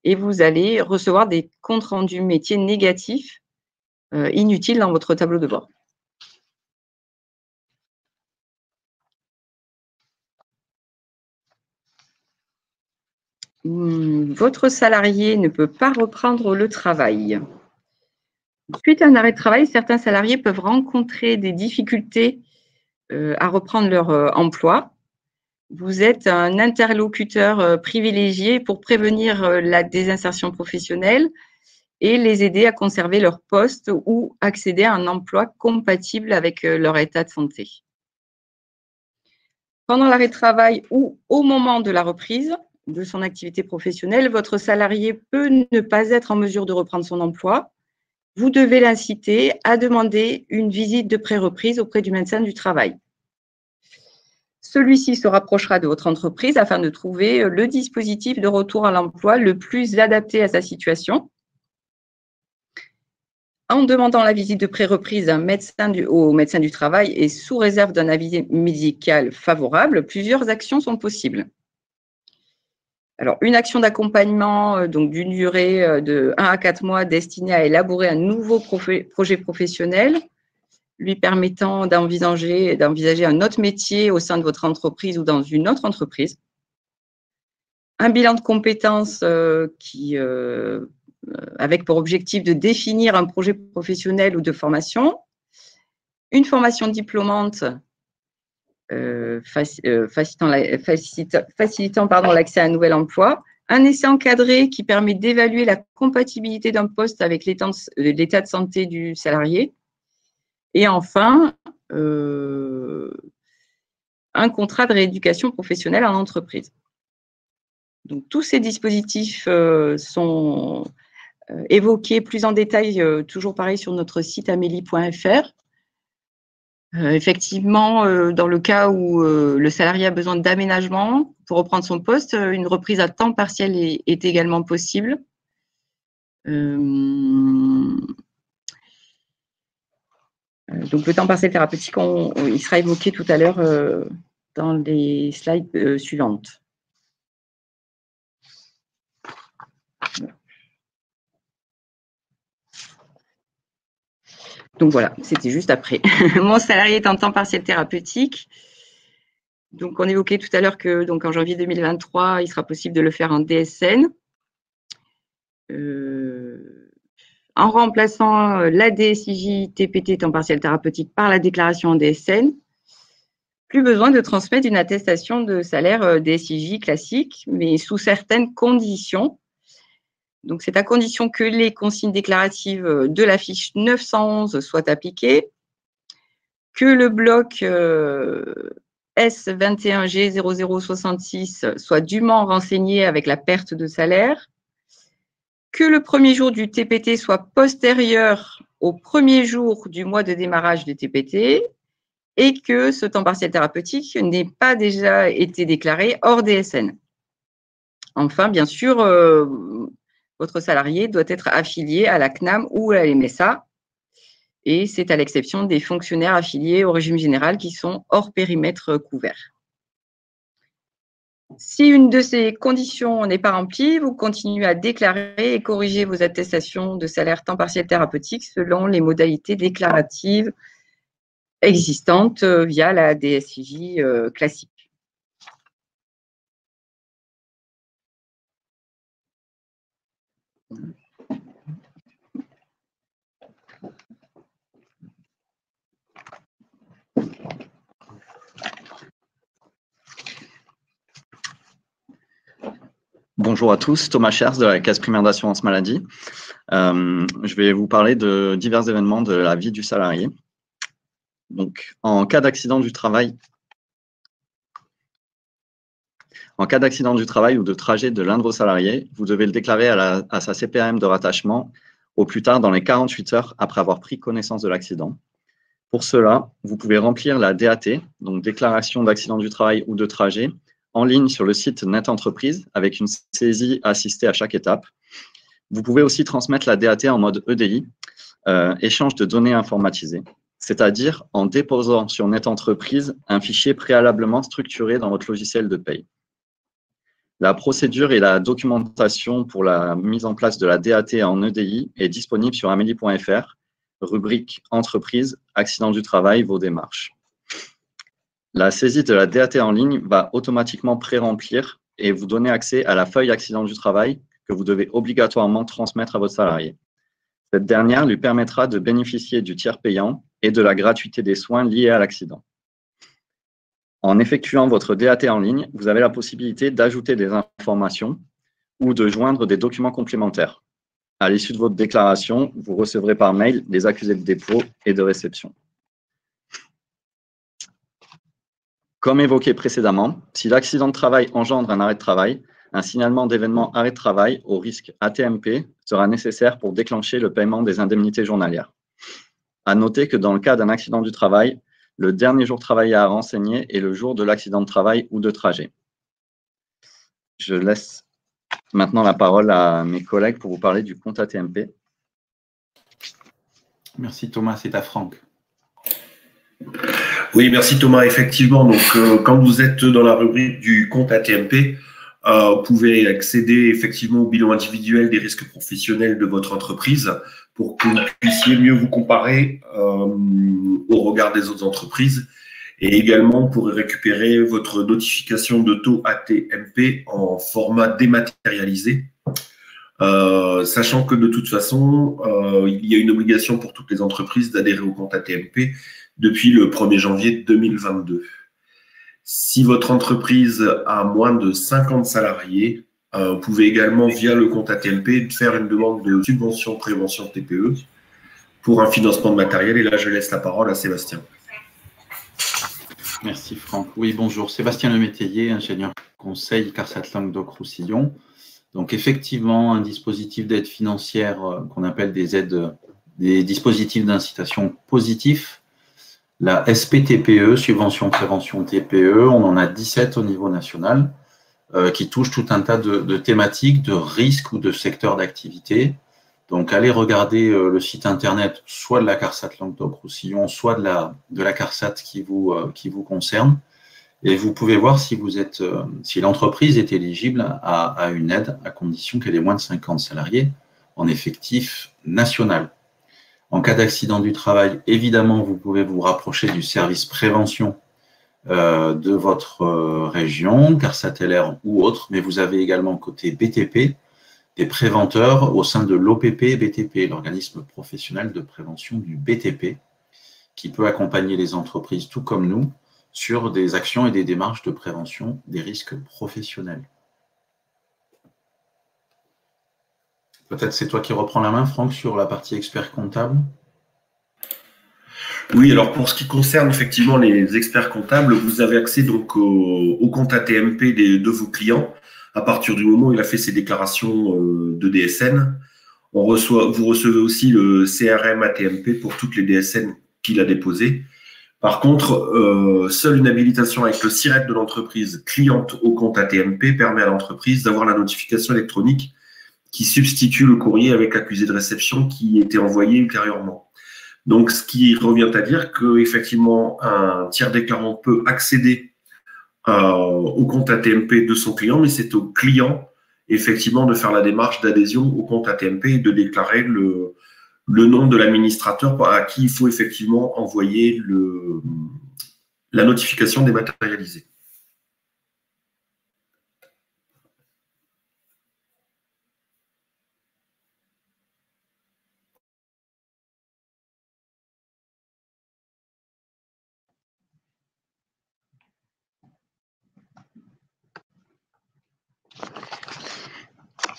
et vous allez recevoir des comptes rendus métiers négatifs inutiles dans votre tableau de bord. Votre salarié ne peut pas reprendre le travail. Suite à un arrêt de travail, certains salariés peuvent rencontrer des difficultés à reprendre leur emploi. Vous êtes un interlocuteur privilégié pour prévenir la désinsertion professionnelle et les aider à conserver leur poste ou accéder à un emploi compatible avec leur état de santé. Pendant l'arrêt de travail ou au moment de la reprise de son activité professionnelle, votre salarié peut ne pas être en mesure de reprendre son emploi. Vous devez l'inciter à demander une visite de pré-reprise auprès du médecin du travail. Celui-ci se rapprochera de votre entreprise afin de trouver le dispositif de retour à l'emploi le plus adapté à sa situation. En demandant la visite de pré-reprise au médecin du travail et sous réserve d'un avis médical favorable, plusieurs actions sont possibles. Alors, une action d'accompagnement d'une durée de 1 à 4 mois destinée à élaborer un nouveau projet professionnel, lui permettant d'envisager un autre métier au sein de votre entreprise ou dans une autre entreprise. Un bilan de compétences avec pour objectif de définir un projet professionnel ou de formation. Une formation diplômante facilitant l'accès à un nouvel emploi, un essai encadré qui permet d'évaluer la compatibilité d'un poste avec l'état de santé du salarié, et enfin, un contrat de rééducation professionnelle en entreprise. Donc, tous ces dispositifs sont évoqués plus en détail, toujours pareil, sur notre site amélie.fr. Effectivement, dans le cas où le salarié a besoin d'aménagement pour reprendre son poste, une reprise à temps partiel est également possible. Donc, le temps partiel thérapeutique, il sera évoqué tout à l'heure dans les slides suivantes. Donc voilà, c'était juste après. Mon salarié est en temps partiel thérapeutique. Donc, on évoquait tout à l'heure que en janvier 2023, il sera possible de le faire en DSN. En remplaçant la DSIJ TPT temps partiel thérapeutique par la déclaration en DSN, plus besoin de transmettre une attestation de salaire DSIJ classique, mais sous certaines conditions. Donc, c'est à condition que les consignes déclaratives de la fiche 911 soient appliquées, que le bloc S21G0066 soit dûment renseigné avec la perte de salaire, que le premier jour du TPT soit postérieur au premier jour du mois de démarrage du TPT et que ce temps partiel thérapeutique n'ait pas déjà été déclaré hors DSN. Enfin, bien sûr, votre salarié doit être affilié à la CNAM ou à la MSA, et c'est à l'exception des fonctionnaires affiliés au régime général qui sont hors périmètre couvert. Si une de ces conditions n'est pas remplie, vous continuez à déclarer et corriger vos attestations de salaire temps partiel thérapeutique selon les modalités déclaratives existantes via la DSIJ classique. Bonjour à tous, Thomas Schers de la Caisse primaire d'assurance maladie. Je vais vous parler de divers événements de la vie du salarié. Donc, en cas d'accident du travail ou de trajet de l'un de vos salariés, vous devez le déclarer à sa CPAM de rattachement au plus tard dans les 48 heures après avoir pris connaissance de l'accident. Pour cela, vous pouvez remplir la DAT, donc déclaration d'accident du travail ou de trajet, en ligne sur le site Net Entreprise avec une saisie assistée à chaque étape. Vous pouvez aussi transmettre la DAT en mode EDI, échange de données informatisées, c'est-à-dire en déposant sur Net Entreprise un fichier préalablement structuré dans votre logiciel de paye. La procédure et la documentation pour la mise en place de la DAT en EDI est disponible sur amélie.fr, rubrique Entreprise, accident du travail, vos démarches. La saisie de la DAT en ligne va automatiquement pré-remplir et vous donner accès à la feuille accident du travail que vous devez obligatoirement transmettre à votre salarié. Cette dernière lui permettra de bénéficier du tiers payant et de la gratuité des soins liés à l'accident. En effectuant votre DAT en ligne, vous avez la possibilité d'ajouter des informations ou de joindre des documents complémentaires. À l'issue de votre déclaration, vous recevrez par mail les accusés de dépôt et de réception. Comme évoqué précédemment, si l'accident de travail engendre un arrêt de travail, un signalement d'événement arrêt de travail au risque AT-MP sera nécessaire pour déclencher le paiement des indemnités journalières. À noter que dans le cas d'un accident du travail, le dernier jour travaillé à renseigner est le jour de l'accident de travail ou de trajet. Je laisse maintenant la parole à mes collègues pour vous parler du compte AT-MP. Merci Thomas, c'est à Franck. Oui, merci Thomas. Effectivement, donc quand vous êtes dans la rubrique du compte AT-MP, vous pouvez accéder effectivement au bilan individuel des risques professionnels de votre entreprise pour que vous puissiez mieux vous comparer au regard des autres entreprises. Et également, vous pourrez récupérer votre notification de taux AT-MP en format dématérialisé. Sachant que de toute façon, il y a une obligation pour toutes les entreprises d'adhérer au compte AT-MP depuis le 1er janvier 2022. Si votre entreprise a moins de 50 salariés, vous pouvez également, via le compte AT-MP, faire une demande de subvention prévention TPE pour un financement de matériel. Et là, je laisse la parole à Sébastien. Merci Franck. Oui, bonjour. Sébastien Lemétayer, ingénieur conseil CARSAT Languedoc-Roussillon. Donc effectivement, un dispositif d'aide financière qu'on appelle des dispositifs d'incitation positifs. La SPTPE, subvention prévention TPE, on en a 17 au niveau national qui touchent tout un tas de thématiques, de risques ou de secteurs d'activité. Donc allez regarder le site internet soit de la CARSAT Languedoc-Roussillon, soit de la CARSAT qui vous concerne. Et vous pouvez voir si l'entreprise est éligible à une aide à condition qu'elle ait moins de 50 salariés en effectif national. En cas d'accident du travail, évidemment, vous pouvez vous rapprocher du service prévention de votre région, CARSAT LR ou autre, mais vous avez également côté BTP des préventeurs au sein de l'OPP BTP, l'organisme professionnel de prévention du BTP, qui peut accompagner les entreprises, tout comme nous, sur des actions et des démarches de prévention des risques professionnels. Peut-être c'est toi qui reprends la main, Franck, sur la partie expert comptable. Oui, alors pour ce qui concerne effectivement les experts comptables, vous avez accès donc au compte AT-MP de vos clients à partir du moment où il a fait ses déclarations de DSN. Vous recevez aussi le CRM AT-MP pour toutes les DSN qu'il a déposées. Par contre, seule une habilitation avec le SIRET de l'entreprise cliente au compte AT-MP permet à l'entreprise d'avoir la notification électronique qui substitue le courrier avec accusé de réception qui était envoyé ultérieurement. Donc, ce qui revient à dire qu'effectivement, un tiers déclarant peut accéder au compte AT-MP de son client, mais c'est au client, effectivement, de faire la démarche d'adhésion au compte AT-MP et de déclarer le nom de l'administrateur à qui il faut effectivement envoyer la notification dématérialisée.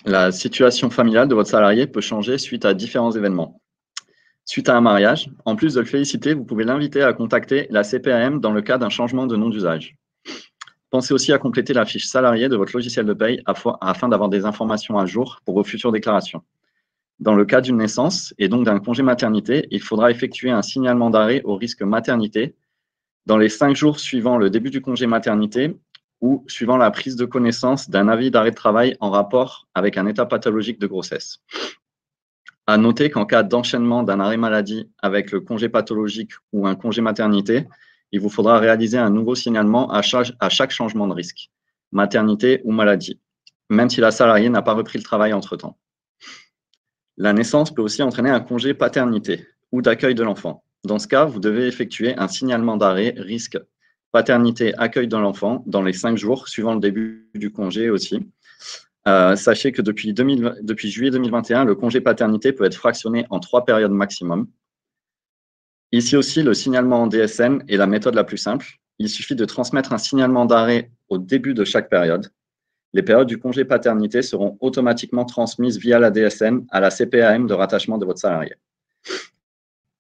La situation familiale de votre salarié peut changer suite à différents événements. Suite à un mariage, en plus de le féliciter, vous pouvez l'inviter à contacter la CPAM dans le cas d'un changement de nom d'usage. Pensez aussi à compléter la fiche salarié de votre logiciel de paye afin d'avoir des informations à jour pour vos futures déclarations. Dans le cas d'une naissance et donc d'un congé maternité, il faudra effectuer un signalement d'arrêt au risque maternité dans les 5 jours suivant le début du congé maternité ou suivant la prise de connaissance d'un avis d'arrêt de travail en rapport avec un état pathologique de grossesse. À noter qu'en cas d'enchaînement d'un arrêt maladie avec le congé pathologique ou un congé maternité, il vous faudra réaliser un nouveau signalement à chaque changement de risque, maternité ou maladie, même si la salariée n'a pas repris le travail entre-temps. La naissance peut aussi entraîner un congé paternité ou d'accueil de l'enfant. Dans ce cas, vous devez effectuer un signalement d'arrêt risque paternité accueil de l'enfant dans les 5 jours suivant le début du congé aussi. Sachez que depuis juillet 2021, le congé paternité peut être fractionné en 3 périodes maximum. Ici aussi, le signalement en DSN est la méthode la plus simple. Il suffit de transmettre un signalement d'arrêt au début de chaque période. Les périodes du congé paternité seront automatiquement transmises via la DSN à la CPAM de rattachement de votre salarié.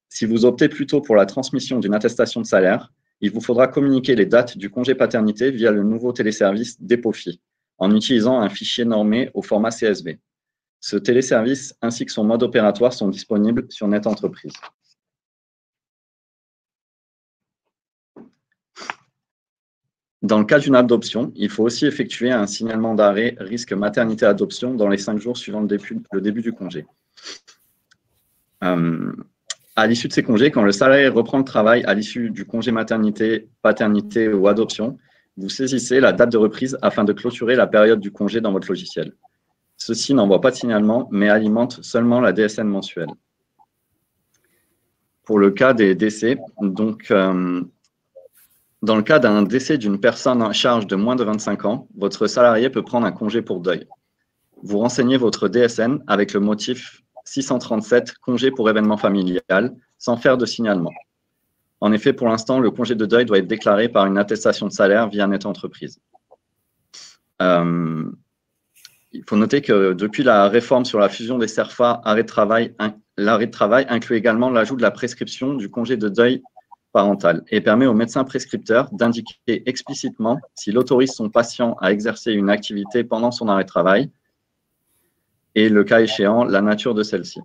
Si vous optez plutôt pour la transmission d'une attestation de salaire, il vous faudra communiquer les dates du congé paternité via le nouveau téléservice Dépôt-Fi, en utilisant un fichier normé au format CSV. Ce téléservice ainsi que son mode opératoire sont disponibles sur NetEntreprise. Dans le cas d'une adoption, il faut aussi effectuer un signalement d'arrêt risque maternité-adoption dans les 5 jours suivant le début du congé. À l'issue de ces congés, quand le salarié reprend le travail à l'issue du congé maternité, paternité ou adoption, vous saisissez la date de reprise afin de clôturer la période du congé dans votre logiciel. Ceci n'envoie pas de signalement, mais alimente seulement la DSN mensuelle. Pour le cas des décès, donc, dans le cas d'un décès d'une personne en charge de moins de 25 ans, votre salarié peut prendre un congé pour deuil. Vous renseignez votre DSN avec le motif 637 congé pour événement familial sans faire de signalement. En effet, pour l'instant, le congé de deuil doit être déclaré par une attestation de salaire via NetEntreprise. Il faut noter que depuis la réforme sur la fusion des CERFA, l'arrêt de travail inclut également l'ajout de la prescription du congé de deuil parental et permet au médecin prescripteur d'indiquer explicitement s'il autorise son patient à exercer une activité pendant son arrêt de travail et, le cas échéant, la nature de celle-ci.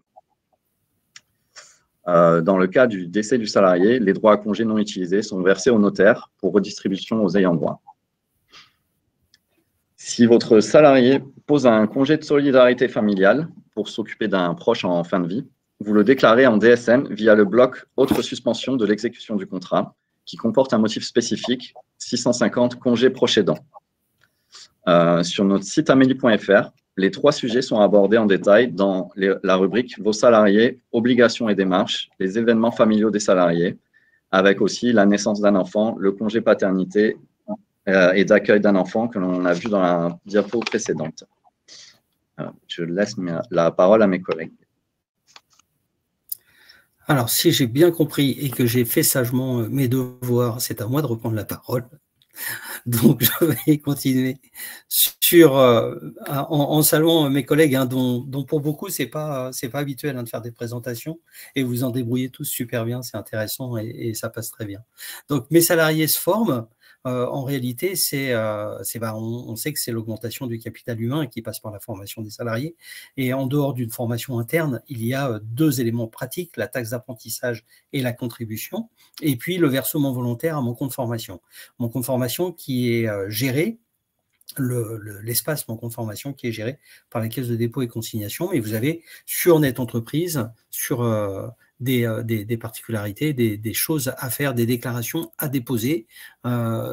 Dans le cas du décès du salarié, les droits à congé non utilisés sont versés au notaire pour redistribution aux ayants droit. Si votre salarié pose un congé de solidarité familiale pour s'occuper d'un proche en fin de vie, vous le déclarez en DSN via le bloc « Autre suspension de l'exécution du contrat » qui comporte un motif spécifique, 650 congés proche aidant. Sur notre site amélie.fr, les 3 sujets sont abordés en détail dans la rubrique « Vos salariés, obligations et démarches, les événements familiaux des salariés », avec aussi la naissance d'un enfant, le congé paternité et d'accueil d'un enfant que l'on a vu dans la diapo précédente. Je laisse la parole à mes collègues. Alors, si j'ai bien compris et que j'ai fait sagement mes devoirs, c'est à moi de reprendre la parole. Donc, je vais continuer en saluant mes collègues, hein, dont pour beaucoup, c'est pas habituel, hein, de faire des présentations, et vous en débrouillez tous super bien, c'est intéressant et ça passe très bien. Donc, mes salariés se forment. En réalité, on sait que c'est l'augmentation du capital humain qui passe par la formation des salariés. Et en dehors d'une formation interne, il y a 2 éléments pratiques, la taxe d'apprentissage et la contribution, et puis le versement volontaire à mon compte formation. Mon compte formation qui est géré, l'espace mon compte formation qui est géré par la Caisse de dépôt et consignation. Et vous avez sur NetEntreprise, sur des particularités, des choses à faire, des déclarations à déposer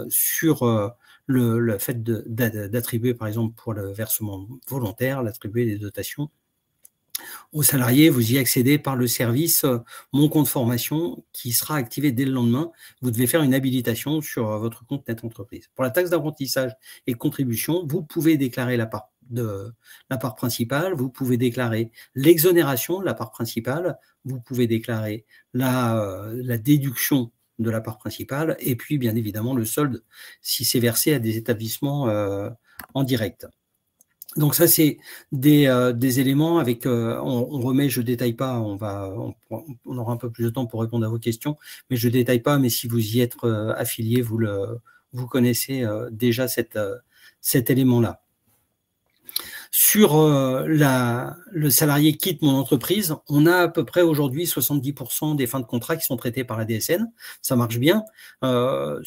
sur le fait d'attribuer, par exemple, pour le versement volontaire, l'attribuer des dotations aux salariés. Vous y accédez par le service Mon compte formation qui sera activé dès le lendemain. Vous devez faire une habilitation sur votre compte NetEntreprise. Pour la taxe d'apprentissage et contribution, vous pouvez déclarer la part principale, vous pouvez déclarer l'exonération de la part principale, vous pouvez déclarer la déduction de la part principale et puis bien évidemment le solde si c'est versé à des établissements en direct. Donc ça, c'est des éléments avec, on remet, je ne détaille pas, on aura un peu plus de temps pour répondre à vos questions, mais je ne détaille pas, mais si vous y êtes affilié, vous connaissez déjà cet élément-là. Sur le salarié quitte mon entreprise, on a à peu près aujourd'hui 70% des fins de contrat qui sont traitées par la DSN. Ça marche bien. Là,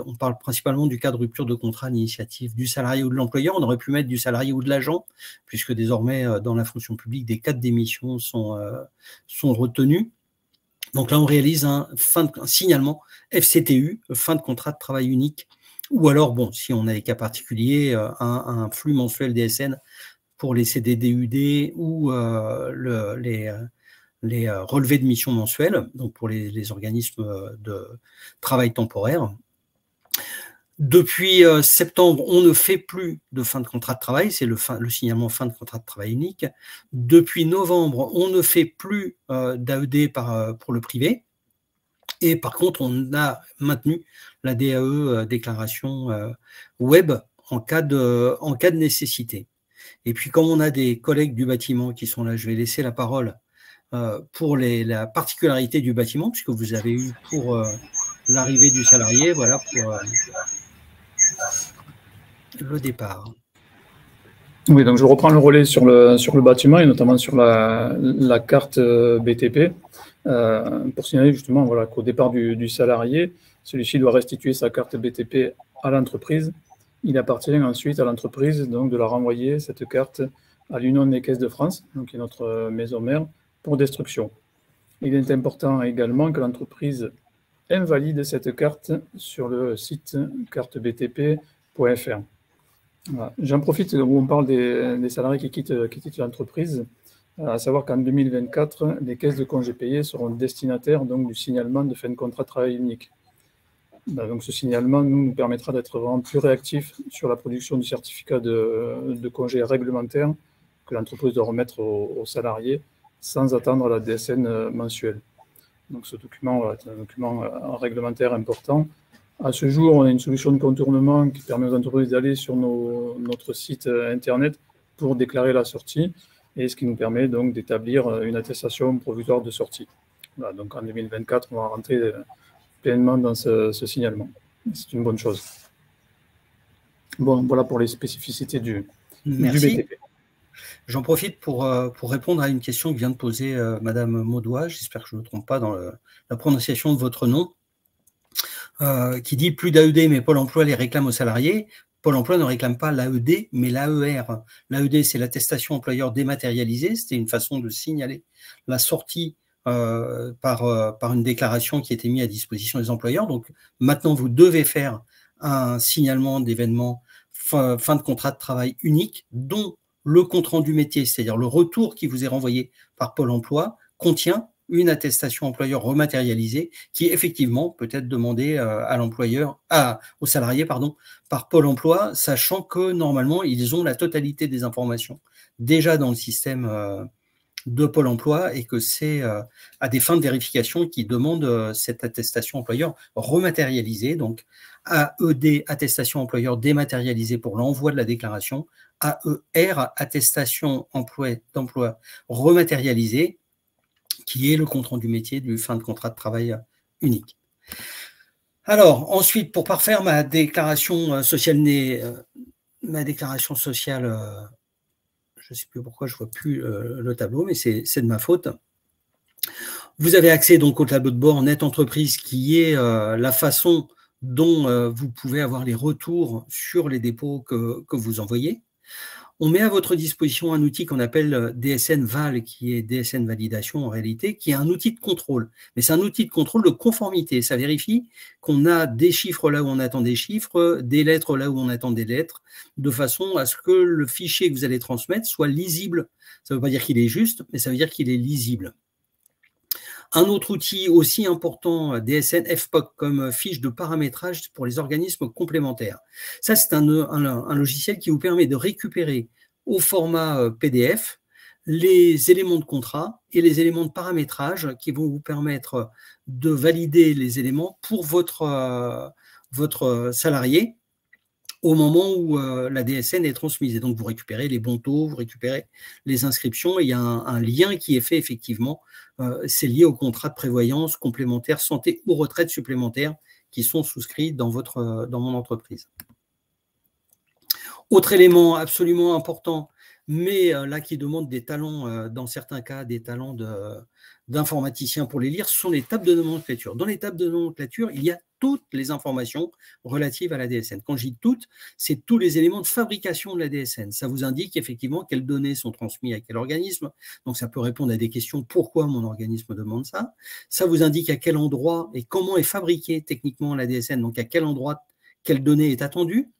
on parle principalement du cas de rupture de contrat d'initiative du salarié ou de l'employeur. On aurait pu mettre du salarié ou de l'agent, puisque désormais, dans la fonction publique, des cas de démission sont retenus. Donc là, on réalise un signalement FCTU, fin de contrat de travail unique. Ou alors, bon, si on a des cas particuliers, un flux mensuel DSN pour les CDD-UD ou les relevés de mission mensuels, donc pour les organismes de travail temporaire. Depuis septembre, on ne fait plus de fin de contrat de travail, c'est le signalement fin de contrat de travail unique. Depuis novembre, on ne fait plus d'AED pour le privé. Et par contre, on a maintenu la DAE déclaration web en cas de nécessité. Et puis, comme on a des collègues du bâtiment qui sont là, je vais laisser la parole pour la particularité du bâtiment, puisque vous avez eu pour l'arrivée du salarié, voilà, pour le départ. Oui, donc je reprends le relais sur le bâtiment et notamment sur la carte BTP. Pour signaler justement voilà, qu'au départ du salarié, celui-ci doit restituer sa carte BTP à l'entreprise. Il appartient ensuite à l'entreprise donc de la renvoyer, cette carte, à l'Union des caisses de France, donc qui est notre maison mère, pour destruction. Il est important également que l'entreprise invalide cette carte sur le site cartebtp.fr. Voilà. J'en profite où on parle des salariés qui quittent l'entreprise, à savoir qu'en 2024, les caisses de congés payés seront destinataires donc, du signalement de fin de contrat de travail unique. Donc, ce signalement nous permettra d'être vraiment plus réactifs sur la production du certificat de congé réglementaire que l'entreprise doit remettre aux salariés sans attendre la DSN mensuelle. Donc, ce document est un document réglementaire important. À ce jour, on a une solution de contournement qui permet aux entreprises d'aller sur notre site Internet pour déclarer la sortie, et ce qui nous permet donc d'établir une attestation provisoire de sortie. Voilà, donc en 2024, on va rentrer pleinement dans ce signalement. C'est une bonne chose. Bon, voilà pour les spécificités du BTP. J'en profite pour répondre à une question que vient de poser Madame Maudois. J'espère que je ne me trompe pas dans la prononciation de votre nom. Qui dit plus d'AED, mais Pôle emploi les réclame aux salariés. Pôle emploi ne réclame pas l'AED, mais l'AER. L'AED, c'est l'attestation employeur dématérialisée. C'était une façon de signaler la sortie par une déclaration qui était mise à disposition des employeurs. Donc maintenant, vous devez faire un signalement d'événement fin de contrat de travail unique, dont le compte-rendu métier, c'est-à-dire le retour qui vous est renvoyé par Pôle emploi, contient une attestation employeur rematérialisée qui effectivement peut être demandée aux salariés par Pôle emploi, sachant que normalement ils ont la totalité des informations déjà dans le système de Pôle emploi et que c'est à des fins de vérification qu'ils demandent cette attestation employeur rematérialisée. Donc AED, attestation employeur dématérialisée pour l'envoi de la déclaration, AER, attestation d'emploi rematérialisée, qui est le compte-rendu métier du fin de contrat de travail unique. Alors, ensuite, pour parfaire ma déclaration sociale, je ne sais plus pourquoi je ne vois plus le tableau, mais c'est de ma faute. Vous avez accès donc au tableau de bord Net Entreprise, qui est la façon dont vous pouvez avoir les retours sur les dépôts que vous envoyez. On met à votre disposition un outil qu'on appelle DSN Val, qui est DSN Validation en réalité, qui est un outil de contrôle. Mais c'est un outil de contrôle de conformité. Ça vérifie qu'on a des chiffres là où on attend des chiffres, des lettres là où on attend des lettres, de façon à ce que le fichier que vous allez transmettre soit lisible. Ça ne veut pas dire qu'il est juste, mais ça veut dire qu'il est lisible. Un autre outil aussi important, DSN FPOC, comme fiche de paramétrage pour les organismes complémentaires. Ça, c'est un logiciel qui vous permet de récupérer au format PDF les éléments de contrat et les éléments de paramétrage qui vont vous permettre de valider les éléments pour votre salarié au moment où la DSN est transmise. Et donc, vous récupérez les bons taux, vous récupérez les inscriptions, et il y a un lien qui est fait effectivement. C'est lié au contrat de prévoyance complémentaire, santé ou retraite supplémentaire qui sont souscrits dans mon entreprise. Autre élément absolument important, mais là qui demande des talents, dans certains cas, des talents d'informaticiens pour les lire, ce sont les tables de nomenclature. Dans les tables de nomenclature, il y a toutes les informations relatives à la DSN. Quand je dis toutes, c'est tous les éléments de fabrication de la DSN. Ça vous indique effectivement quelles données sont transmises à quel organisme. Donc, ça peut répondre à des questions. Pourquoi mon organisme demande ça? Ça vous indique à quel endroit et comment est fabriquée techniquement la DSN. Donc, à quel endroit, quelle donnée est attendue.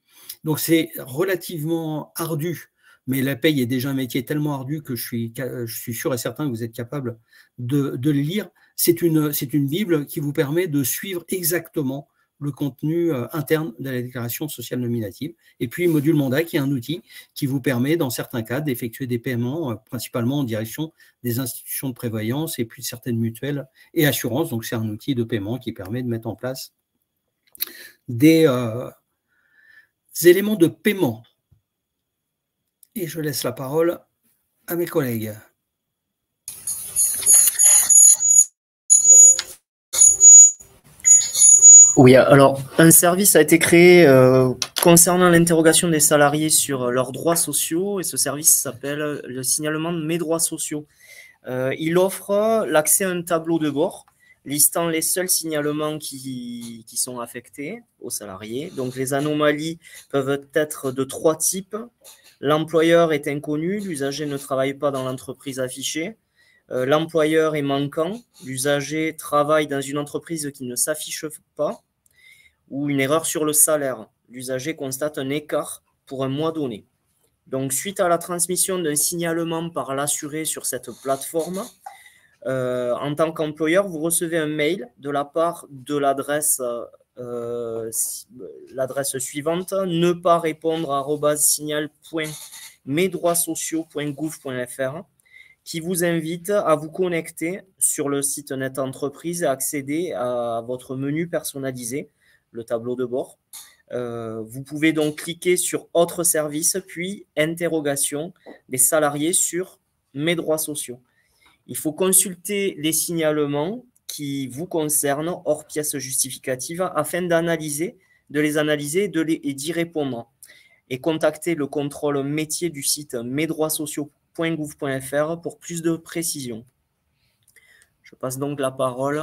Donc, c'est relativement ardu. Mais la paye est déjà un métier tellement ardu que je suis sûr et certain que vous êtes capable de le lire. C'est une Bible qui vous permet de suivre exactement le contenu interne de la déclaration sociale nominative. Et puis, module mandat, qui est un outil qui vous permet, dans certains cas, d'effectuer des paiements, principalement en direction des institutions de prévoyance et puis certaines mutuelles et assurances. Donc, c'est un outil de paiement qui permet de mettre en place des éléments de paiement. Et je laisse la parole à mes collègues. Oui, alors un service a été créé concernant l'interrogation des salariés sur leurs droits sociaux, et ce service s'appelle le signalement de mes droits sociaux. Il offre l'accès à un tableau de bord listant les seuls signalements qui sont affectés aux salariés. Donc les anomalies peuvent être de 3 types. L'employeur est inconnu, l'usager ne travaille pas dans l'entreprise affichée. L'employeur est manquant, l'usager travaille dans une entreprise qui ne s'affiche pas, ou une erreur sur le salaire. L'usager constate un écart pour un mois donné. Donc, suite à la transmission d'un signalement par l'assuré sur cette plateforme, en tant qu'employeur, vous recevez un mail de la part de l'adresse suivante, ne pas répondre @signal.mesdroitssociaux.gouv.fr, qui vous invite à vous connecter sur le site Net Entreprise et accéder à votre menu personnalisé, le tableau de bord. Vous pouvez donc cliquer sur Autres services, puis Interrogation des salariés sur Mes droits sociaux. Il faut consulter les signalements qui vous concernent hors pièces justificatives afin de les analyser et d'y répondre. Et contacter le contrôle métier du site mesdroitssociaux.gouv.fr pour plus de précisions. Je passe donc la parole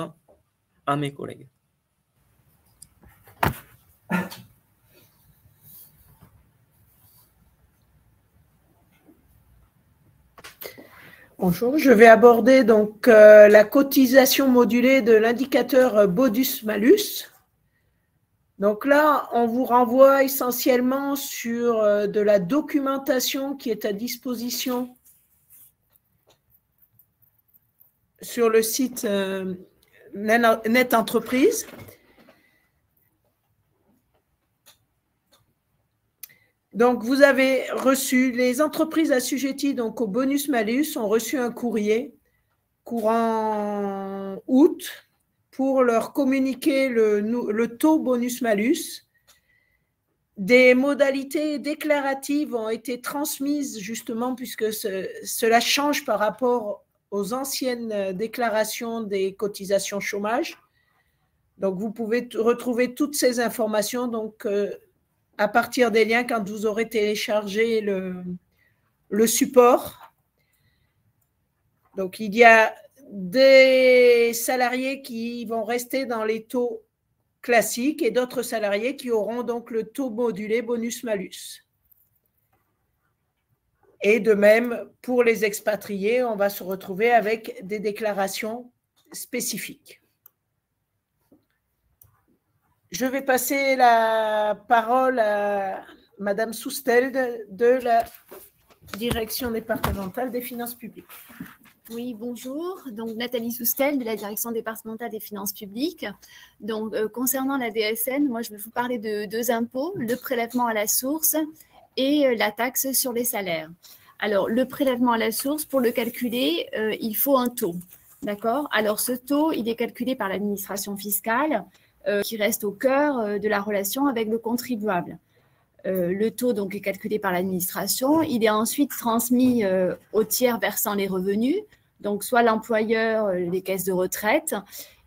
à mes collègues. Bonjour, je vais aborder donc la cotisation modulée de l'indicateur bonus-malus. Donc là, on vous renvoie essentiellement sur de la documentation qui est à disposition sur le site Net Entreprise. Donc, vous avez reçu, les entreprises assujetties donc, au bonus-malus ont reçu un courrier courant août pour leur communiquer le taux bonus-malus. Des modalités déclaratives ont été transmises justement puisque cela change par rapport aux anciennes déclarations des cotisations chômage. Donc, vous pouvez retrouver toutes ces informations donc, à partir des liens quand vous aurez téléchargé le support. Donc, il y a des salariés qui vont rester dans les taux classiques et d'autres salariés qui auront donc le taux modulé bonus-malus. Et de même, pour les expatriés, on va se retrouver avec des déclarations spécifiques. Je vais passer la parole à Madame Soustelde de la Direction départementale des finances publiques. Oui, bonjour. Donc, Nathalie Soustelde de la Direction départementale des finances publiques. Donc, concernant la DSN, moi, je vais vous parler de 2 impôts, le prélèvement à la source et la taxe sur les salaires. Alors, le prélèvement à la source, pour le calculer, il faut un taux. D'accord? Alors, ce taux, il est calculé par l'administration fiscale qui reste au cœur de la relation avec le contribuable. Le taux donc, est calculé par l'administration. Il est ensuite transmis au tiers versant les revenus, donc soit l'employeur, les caisses de retraite,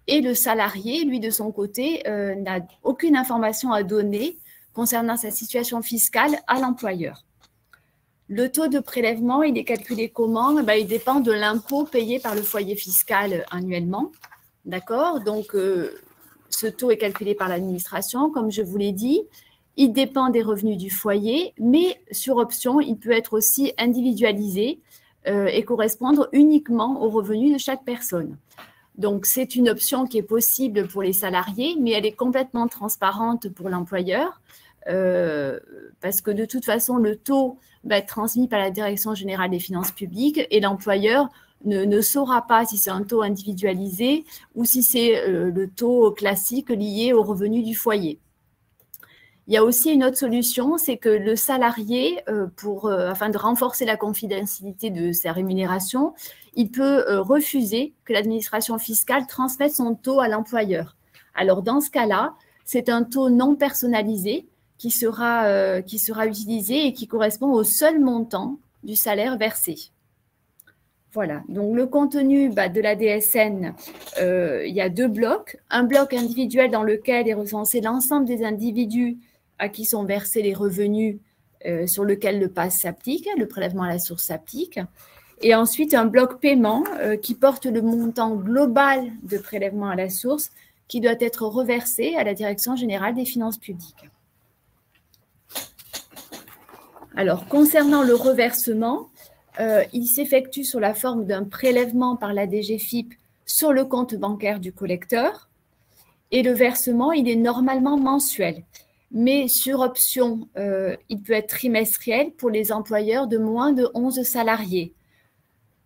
et le salarié, lui, de son côté, n'a aucune information à donner concernant sa situation fiscale à l'employeur. Le taux de prélèvement, il est calculé comment? Il dépend de l'impôt payé par le foyer fiscal annuellement. D'accord? Donc, ce taux est calculé par l'administration, comme je vous l'ai dit. Il dépend des revenus du foyer, mais sur option, il peut être aussi individualisé et correspondre uniquement aux revenus de chaque personne. Donc, c'est une option qui est possible pour les salariés, mais elle est complètement transparente pour l'employeur parce que de toute façon, le taux va être transmis par la Direction générale des finances publiques et l'employeur ne saura pas si c'est un taux individualisé ou si c'est le taux classique lié aux revenus du foyer. Il y a aussi une autre solution, c'est que le salarié, afin de renforcer la confidentialité de sa rémunération, il peut refuser que l'administration fiscale transmette son taux à l'employeur. Alors, dans ce cas-là, c'est un taux non personnalisé qui sera utilisé et qui correspond au seul montant du salaire versé. Voilà, donc le contenu de la DSN, il y a 2 blocs. Un bloc individuel dans lequel est recensé l'ensemble des individus à qui sont versés les revenus sur lequel le PAS s'applique, le prélèvement à la source s'applique. Et ensuite, un bloc paiement qui porte le montant global de prélèvement à la source qui doit être reversé à la Direction générale des finances publiques. Alors, concernant le reversement, il s'effectue sous la forme d'un prélèvement par la DGFiP sur le compte bancaire du collecteur. Et le versement, il est normalement mensuel. Mais sur option, il peut être trimestriel pour les employeurs de moins de 11 salariés.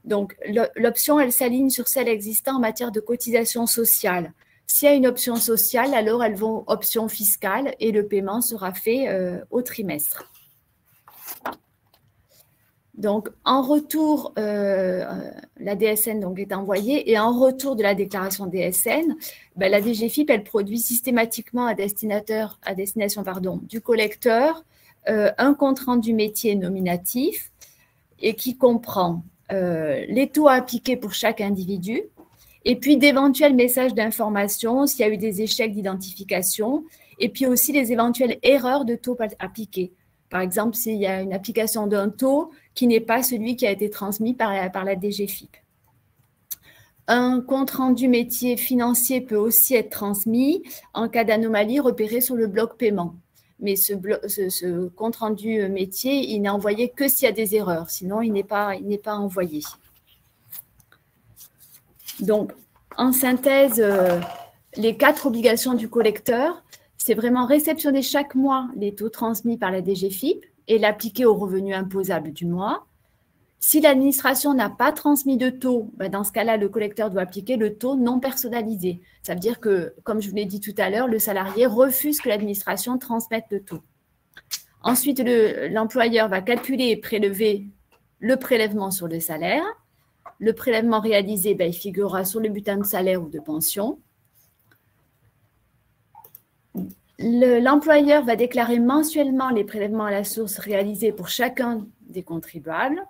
Donc, l'option, elle s'aligne sur celle existant en matière de cotisation sociale. S'il y a une option sociale, alors elles vont option fiscale et le paiement sera fait au trimestre. Donc, en retour, la DSN donc, est envoyée et en retour de la déclaration DSN, la DGFiP, elle produit systématiquement à destination du collecteur un compte-rendu métier nominatif et qui comprend les taux à appliquer pour chaque individu et puis d'éventuels messages d'information s'il y a eu des échecs d'identification et puis aussi les éventuelles erreurs de taux appliqués. Par exemple, s'il y a une application d'un taux qui n'est pas celui qui a été transmis par la DGFiP. Un compte-rendu métier financier peut aussi être transmis en cas d'anomalie repérée sur le bloc paiement. Mais ce compte-rendu métier, il n'est envoyé que s'il y a des erreurs, sinon il n'est pas envoyé. Donc, en synthèse, les 4 obligations du collecteur, c'est vraiment réceptionner chaque mois les taux transmis par la DGFiP et l'appliquer aux revenus imposables du mois. Si l'administration n'a pas transmis de taux, dans ce cas-là, le collecteur doit appliquer le taux non personnalisé. Ça veut dire que, comme je vous l'ai dit tout à l'heure, le salarié refuse que l'administration transmette le taux. Ensuite, l'employeur va calculer et prélever le prélèvement sur le salaire. Le prélèvement réalisé, il figurera sur le bulletin de salaire ou de pension. L'employeur va déclarer mensuellement les prélèvements à la source réalisés pour chacun des contribuables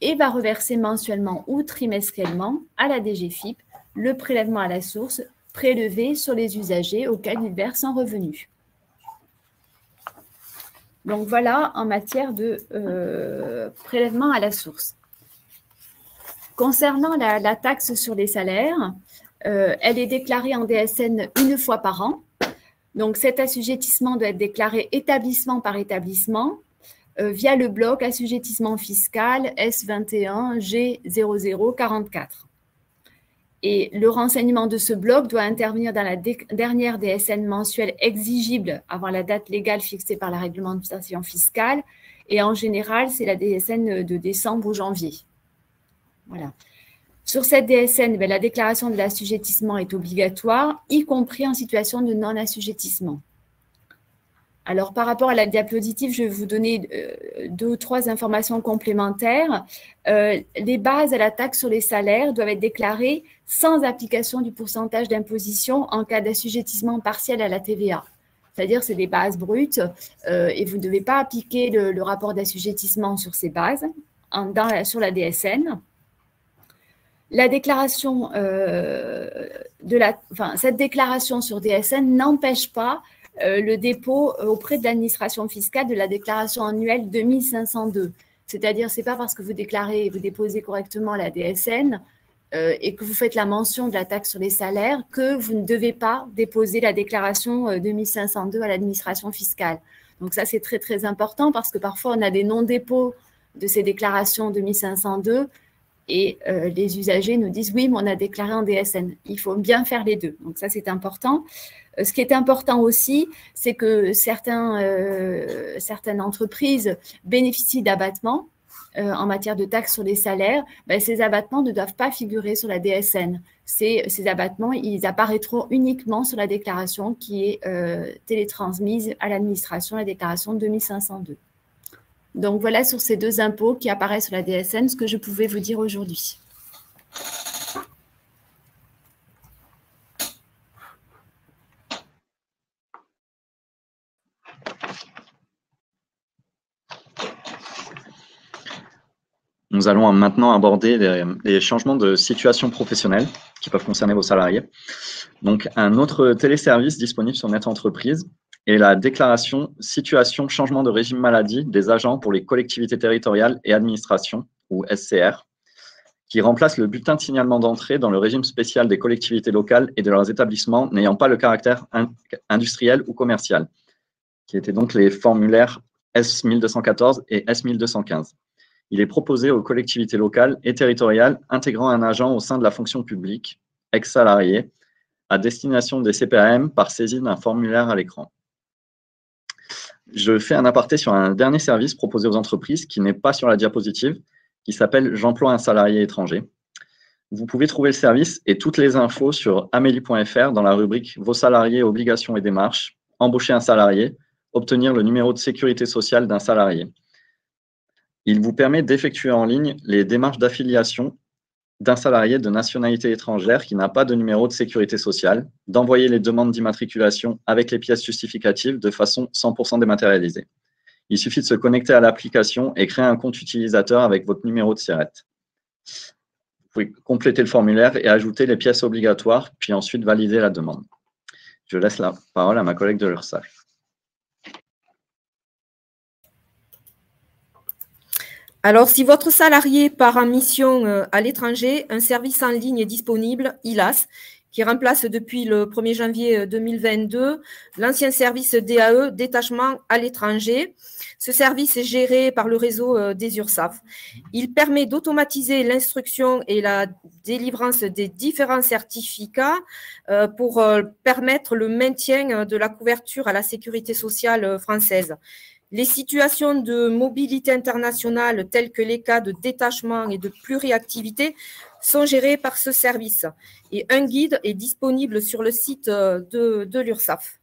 et va reverser mensuellement ou trimestriellement à la DGFiP le prélèvement à la source prélevé sur les usagers auxquels il verse un revenu. Donc voilà en matière de prélèvement à la source. Concernant la taxe sur les salaires, elle est déclarée en DSN une fois par an. Donc, cet assujettissement doit être déclaré établissement par établissement via le bloc assujettissement fiscal S21 G0044. Et le renseignement de ce bloc doit intervenir dans la dernière DSN mensuelle exigible avant la date légale fixée par la réglementation fiscale. Et en général, c'est la DSN de décembre ou janvier. Voilà. Sur cette DSN, la déclaration de l'assujettissement est obligatoire, y compris en situation de non-assujettissement. Alors, par rapport à la diapositive, je vais vous donner 2 ou 3 informations complémentaires. Les bases à la taxe sur les salaires doivent être déclarées sans application du pourcentage d'imposition en cas d'assujettissement partiel à la TVA. c'est-à-dire c'est des bases brutes et vous ne devez pas appliquer le rapport d'assujettissement sur ces bases sur la DSN. La déclaration cette déclaration sur DSN n'empêche pas le dépôt auprès de l'administration fiscale de la déclaration annuelle 2502. C'est-à-dire, ce n'est pas parce que vous déclarez et vous déposez correctement la DSN et que vous faites la mention de la taxe sur les salaires que vous ne devez pas déposer la déclaration 2502 à l'administration fiscale. Donc ça, c'est très, très important parce que parfois, on a des non-dépôts de ces déclarations 2502 et les usagers nous disent « oui, mais on a déclaré en DSN ». Il faut bien faire les deux. Donc ça, c'est important. Ce qui est important aussi, c'est que certaines entreprises bénéficient d'abattements en matière de taxes sur les salaires. Ces abattements ne doivent pas figurer sur la DSN. Ces abattements, ils apparaîtront uniquement sur la déclaration qui est télétransmise à l'administration, la déclaration 2502. Donc voilà sur ces deux impôts qui apparaissent sur la DSN ce que je pouvais vous dire aujourd'hui. Nous allons maintenant aborder les changements de situation professionnelle qui peuvent concerner vos salariés. Donc, un autre téléservice disponible sur NetEntreprise est la déclaration situation changement de régime maladie des agents pour les collectivités territoriales et administrations, ou SCR, qui remplace le bulletin de signalement d'entrée dans le régime spécial des collectivités locales et de leurs établissements n'ayant pas le caractère industriel ou commercial, qui étaient donc les formulaires S1214 et S1215. Il est proposé aux collectivités locales et territoriales intégrant un agent au sein de la fonction publique, ex-salarié, à destination des CPAM par saisie d'un formulaire à l'écran. Je fais un aparté sur un dernier service proposé aux entreprises qui n'est pas sur la diapositive, qui s'appelle « J'emploie un salarié étranger ». Vous pouvez trouver le service et toutes les infos sur amélie.fr dans la rubrique « Vos salariés, obligations et démarches »,« Embaucher un salarié »,« Obtenir le numéro de sécurité sociale d'un salarié ». Il vous permet d'effectuer en ligne les démarches d'affiliation d'un salarié de nationalité étrangère qui n'a pas de numéro de sécurité sociale, d'envoyer les demandes d'immatriculation avec les pièces justificatives de façon 100% dématérialisée. Il suffit de se connecter à l'application et créer un compte utilisateur avec votre numéro de SIRET. Vous pouvez compléter le formulaire et ajouter les pièces obligatoires, puis ensuite valider la demande. Je laisse la parole à ma collègue de l'URSSAF. Alors, si votre salarié part en mission à l'étranger, un service en ligne est disponible, ILAS, qui remplace depuis le 1er janvier 2022 l'ancien service DAE, détachement à l'étranger. Ce service est géré par le réseau des URSSAF. Il permet d'automatiser l'instruction et la délivrance des différents certificats pour permettre le maintien de la couverture à la sécurité sociale française. Les situations de mobilité internationale, telles que les cas de détachement et de pluriactivité, sont gérées par ce service. Et un guide est disponible sur le site de l'URSSAF.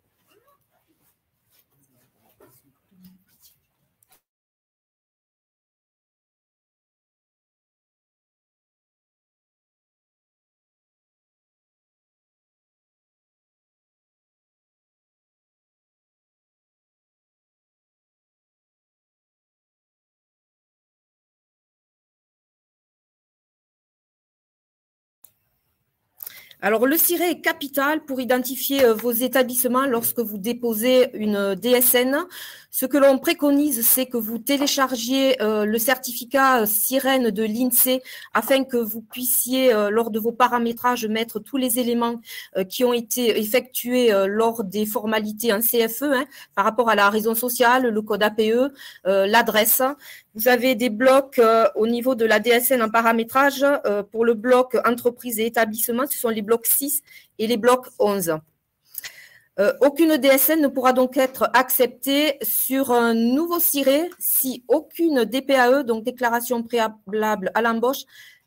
Alors, le SIRET est capital pour identifier vos établissements lorsque vous déposez une DSN. Ce que l'on préconise, c'est que vous téléchargiez le certificat Sirène de l'INSEE afin que vous puissiez, lors de vos paramétrages, mettre tous les éléments qui ont été effectués lors des formalités en CFE par rapport à la raison sociale, le code APE, l'adresse. Vous avez des blocs au niveau de la DSN en paramétrage. Pour le bloc entreprise et établissement, ce sont les blocs 6 et les blocs 11. Aucune DSN ne pourra donc être acceptée sur un nouveau SIRET si aucune DPAE, donc déclaration préalable à l'embauche,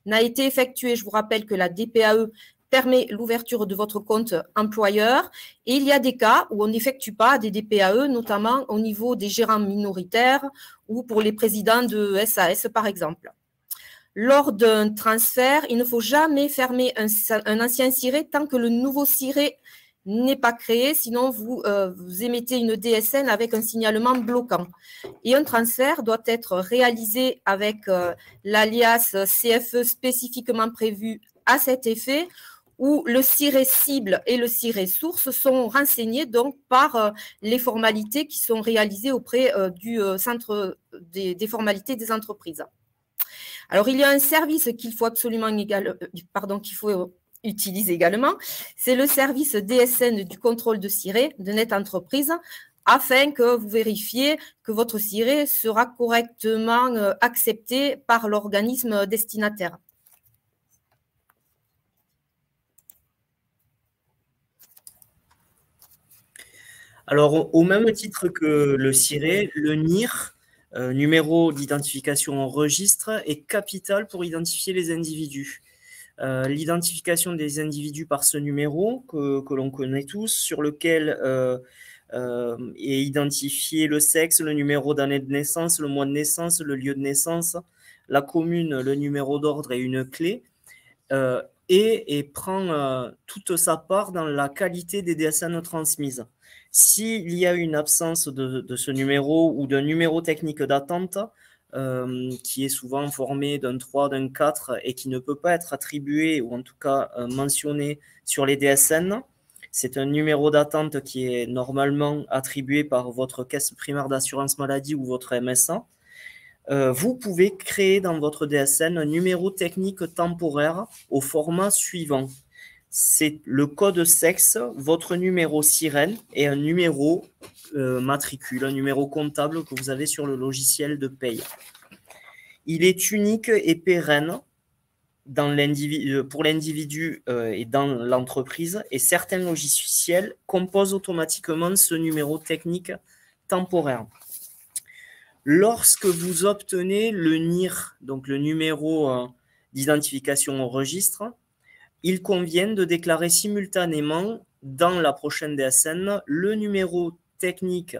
n'a été effectuée. Je vous rappelle que la DPAE permet l'ouverture de votre compte employeur et il y a des cas où on n'effectue pas des DPAE, notamment au niveau des gérants minoritaires ou pour les présidents de SAS par exemple. Lors d'un transfert, il ne faut jamais fermer un ancien SIRET tant que le nouveau SIRET n'est pas créé, sinon vous émettez une DSN avec un signalement bloquant. Et un transfert doit être réalisé avec l'alias CFE spécifiquement prévu à cet effet, où le ciré cible et le ciré source sont renseignés donc par les formalités qui sont réalisées auprès du centre des formalités des entreprises. Alors, il y a un service qu'il faut absolument utiliser également, c'est le service DSN du contrôle de ciré de Net Entreprise, afin que vous vérifiez que votre ciré sera correctement accepté par l'organisme destinataire. Alors, au même titre que le ciré, le NIR, numéro d'identification en registre, est capital pour identifier les individus. L'identification des individus par ce numéro que l'on connaît tous, sur lequel est identifié le sexe, le numéro d'année de naissance, le mois de naissance, le lieu de naissance, la commune, le numéro d'ordre et une clé, et prend toute sa part dans la qualité des DSN transmises. S'il y a une absence de ce numéro ou d'un numéro technique d'attente, qui est souvent formé d'un 3, d'un 4 et qui ne peut pas être attribué ou en tout cas mentionné sur les DSN, c'est un numéro d'attente qui est normalement attribué par votre caisse primaire d'assurance maladie ou votre MSA. Vous pouvez créer dans votre DSN un numéro technique temporaire au format suivant. C'est le code sexe, votre numéro sirène et un numéro matricule, un numéro comptable que vous avez sur le logiciel de paye. Il est unique et pérenne pour l'individu et dans l'entreprise, et certains logiciels composent automatiquement ce numéro technique temporaire. Lorsque vous obtenez le NIR, donc le numéro d'identification au registre, il convient de déclarer simultanément dans la prochaine DSN le numéro technique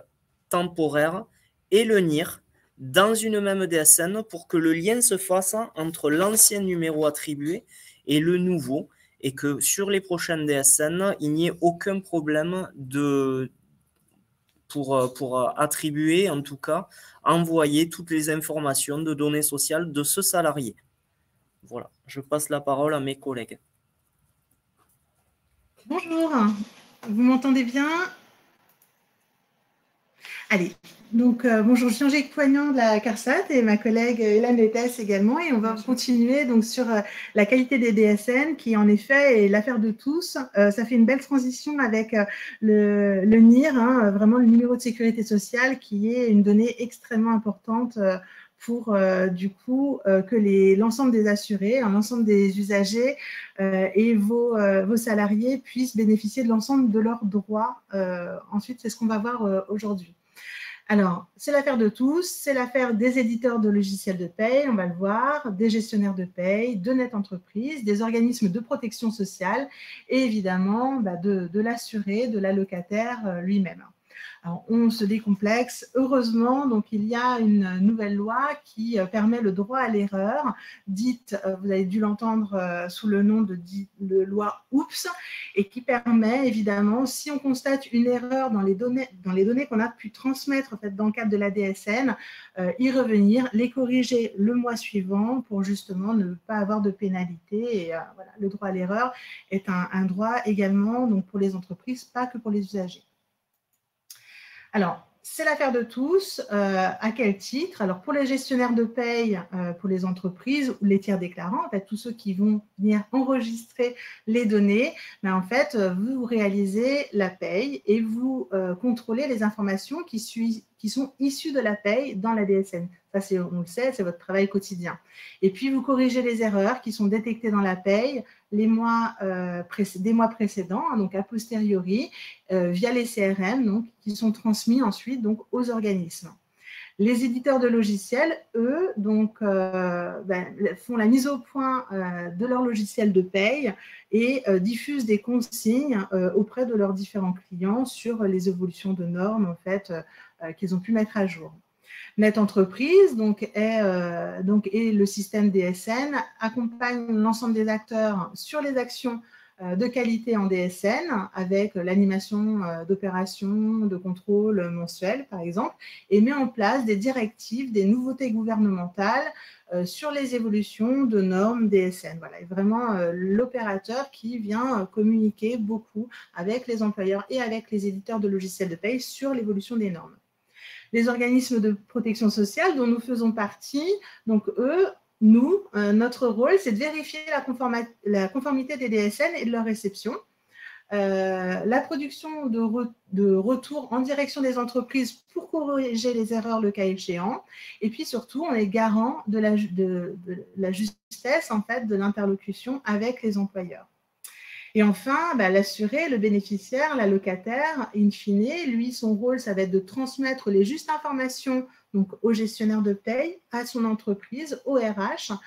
temporaire et le NIR dans une même DSN pour que le lien se fasse entre l'ancien numéro attribué et le nouveau, et que sur les prochaines DSN, il n'y ait aucun problème pour attribuer, en tout cas, envoyer toutes les informations de données sociales de ce salarié. Voilà, je passe la parole à mes collègues. Bonjour, vous m'entendez bien? Allez, donc bonjour, je suis Angélique Poignant de la CARSAT et ma collègue Hélène Lettès également, et on va continuer donc sur la qualité des DSN qui en effet est l'affaire de tous. Ça fait une belle transition avec le NIR, vraiment le numéro de sécurité sociale, qui est une donnée extrêmement importante pour du coup que l'ensemble des assurés, l'ensemble des usagers et vos salariés puissent bénéficier de l'ensemble de leurs droits. Ensuite, c'est ce qu'on va voir aujourd'hui. Alors, c'est l'affaire de tous, c'est l'affaire des éditeurs de logiciels de paye, on va le voir, des gestionnaires de paye, de Net Entreprise, des organismes de protection sociale et évidemment de l'assuré, de l'allocataire lui-même. Alors, on se décomplexe. Heureusement, donc, il y a une nouvelle loi qui permet le droit à l'erreur, dite, vous avez dû l'entendre sous le nom de loi OUPS, et qui permet évidemment, si on constate une erreur dans les données qu'on a pu transmettre en fait, dans le cadre de la DSN, y revenir, les corriger le mois suivant pour justement ne pas avoir de pénalité. Et voilà, le droit à l'erreur est un droit également donc, pour les entreprises, pas que pour les usagers. Alors, c'est l'affaire de tous. À quel titre? Alors, pour les gestionnaires de paye, pour les entreprises ou les tiers déclarants, en fait, tous ceux qui vont venir enregistrer les données, en fait, vous réalisez la paye et vous contrôlez les informations qui sont issues de la paye dans la DSN. Ça, on le sait, c'est votre travail quotidien. Et puis, vous corrigez les erreurs qui sont détectées dans la paye des mois précédents, donc a posteriori, via les CRM, donc, qui sont transmis ensuite donc, aux organismes. Les éditeurs de logiciels, eux, donc, font la mise au point de leur logiciel de paye et diffusent des consignes auprès de leurs différents clients sur les évolutions de normes en fait, qu'ils ont pu mettre à jour. Net Entreprise et le système DSN accompagne l'ensemble des acteurs sur les actions de qualité en DSN avec l'animation d'opérations de contrôle mensuelles, par exemple, et met en place des directives, des nouveautés gouvernementales sur les évolutions de normes DSN. Voilà, et vraiment l'opérateur qui vient communiquer beaucoup avec les employeurs et avec les éditeurs de logiciels de paye sur l'évolution des normes. Les organismes de protection sociale dont nous faisons partie, donc eux, notre rôle, c'est de vérifier la conformité des DSN et de leur réception. La production de retours en direction des entreprises pour corriger les erreurs le cas échéant. Et puis surtout, on est garant de la justesse en fait, de l'interlocution avec les employeurs. Et enfin, l'assuré, le bénéficiaire, l'allocataire, in fine, lui, son rôle, ça va être de transmettre les justes informations donc, au gestionnaire de paye, à son entreprise, au RH,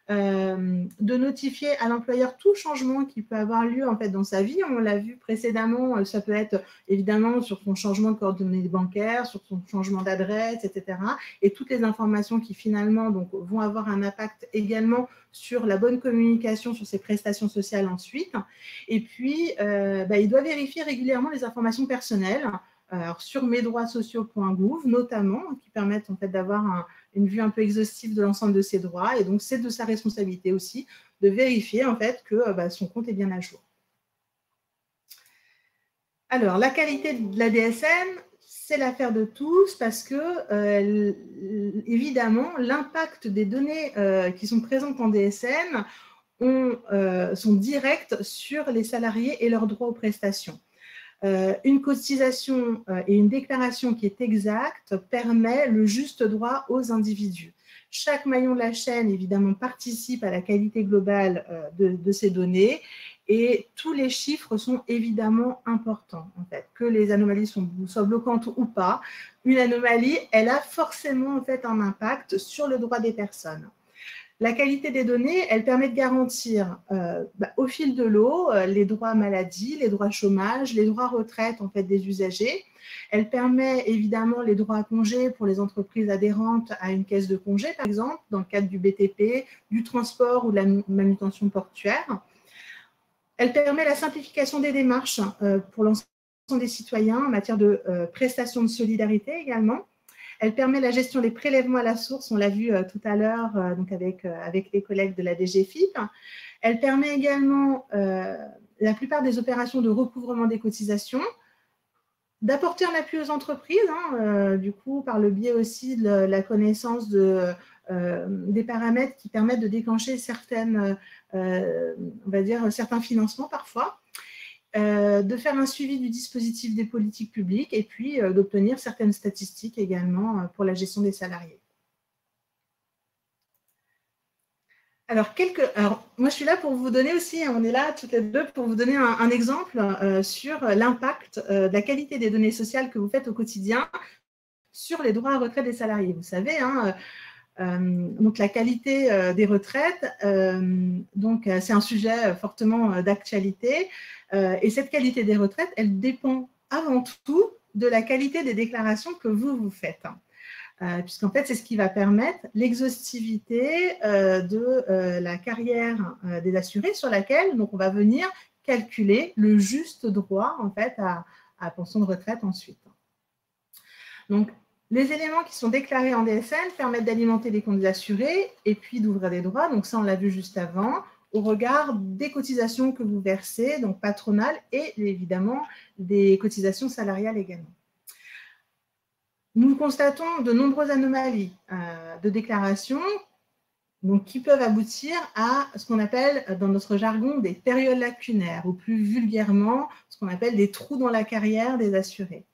de notifier à l'employeur tout changement qui peut avoir lieu en fait, dans sa vie. On l'a vu précédemment, ça peut être évidemment sur son changement de coordonnées bancaires, sur son changement d'adresse, etc. Et toutes les informations qui finalement donc, vont avoir un impact également sur la bonne communication sur ses prestations sociales ensuite. Et puis, il doit vérifier régulièrement les informations personnelles, alors sur mesdroitssociaux.gouv notamment, qui permettent en fait d'avoir une vue un peu exhaustive de l'ensemble de ses droits. Et donc, c'est de sa responsabilité aussi de vérifier en fait que son compte est bien à jour. Alors, la qualité de la DSN, c'est l'affaire de tous parce que, évidemment, l'impact des données qui sont présentes en DSN sont directs sur les salariés et leurs droits aux prestations. Une cotisation et une déclaration qui est exacte permet le juste droit aux individus. Chaque maillon de la chaîne, évidemment, participe à la qualité globale de ces données et tous les chiffres sont évidemment importants. En fait, que les anomalies soient bloquantes ou pas, une anomalie, elle a forcément en fait, un impact sur le droit des personnes. La qualité des données, elle permet de garantir au fil de l'eau les droits maladie, les droits chômage, les droits retraite en fait, des usagers. Elle permet évidemment les droits à congé pour les entreprises adhérentes à une caisse de congé, par exemple, dans le cadre du BTP, du transport ou de la manutention portuaire. Elle permet la simplification des démarches pour l'ensemble des citoyens en matière de prestations de solidarité également. Elle permet la gestion des prélèvements à la source, on l'a vu tout à l'heure donc avec les collègues de la DGFiP. Elle permet également la plupart des opérations de recouvrement des cotisations, d'apporter un appui aux entreprises, du coup par le biais aussi de la connaissance des paramètres qui permettent de déclencher certains financements parfois. De faire un suivi du dispositif des politiques publiques et puis d'obtenir certaines statistiques également pour la gestion des salariés. Alors, moi, je suis là pour vous donner aussi, on est là toutes les deux pour vous donner un exemple sur l'impact de la qualité des données sociales que vous faites au quotidien sur les droits à retraite des salariés. Vous savez, donc la qualité des retraites, c'est un sujet fortement d'actualité. Et cette qualité des retraites, elle dépend avant tout de la qualité des déclarations que vous faites. Puisqu'en fait, c'est ce qui va permettre l'exhaustivité de la carrière des assurés sur laquelle donc, on va venir calculer le juste droit en fait, à pension de retraite ensuite. Donc, les éléments qui sont déclarés en DSN permettent d'alimenter les comptes des assurés et puis d'ouvrir des droits. Donc ça, on l'a vu juste avant, au regard des cotisations que vous versez, donc patronales et évidemment des cotisations salariales également. Nous constatons de nombreuses anomalies de déclaration donc, qui peuvent aboutir à ce qu'on appelle dans notre jargon des périodes lacunaires ou plus vulgairement ce qu'on appelle des trous dans la carrière des assurés.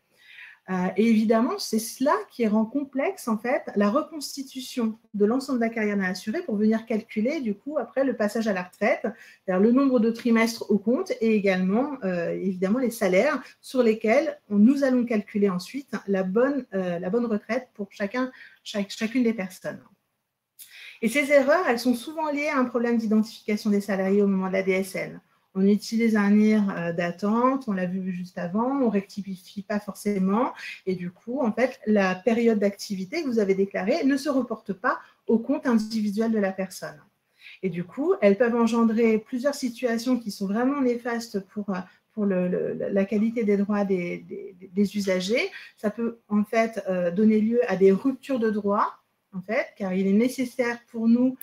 Et évidemment, c'est cela qui rend complexe en fait la reconstitution de l'ensemble de la carrière d'un assuré pour venir calculer du coup après le passage à la retraite, c'est-à-dire le nombre de trimestres au compte et également évidemment les salaires sur lesquels nous allons calculer ensuite la bonne retraite pour chacune des personnes. Et ces erreurs, elles sont souvent liées à un problème d'identification des salariés au moment de la DSN. On utilise un IR d'attente, on l'a vu juste avant, on ne rectifie pas forcément et du coup, en fait, la période d'activité que vous avez déclarée ne se reporte pas au compte individuel de la personne. Et du coup, elles peuvent engendrer plusieurs situations qui sont vraiment néfastes pour la qualité des droits des usagers. Ça peut en fait donner lieu à des ruptures de droits, en fait, car il est nécessaire pour nous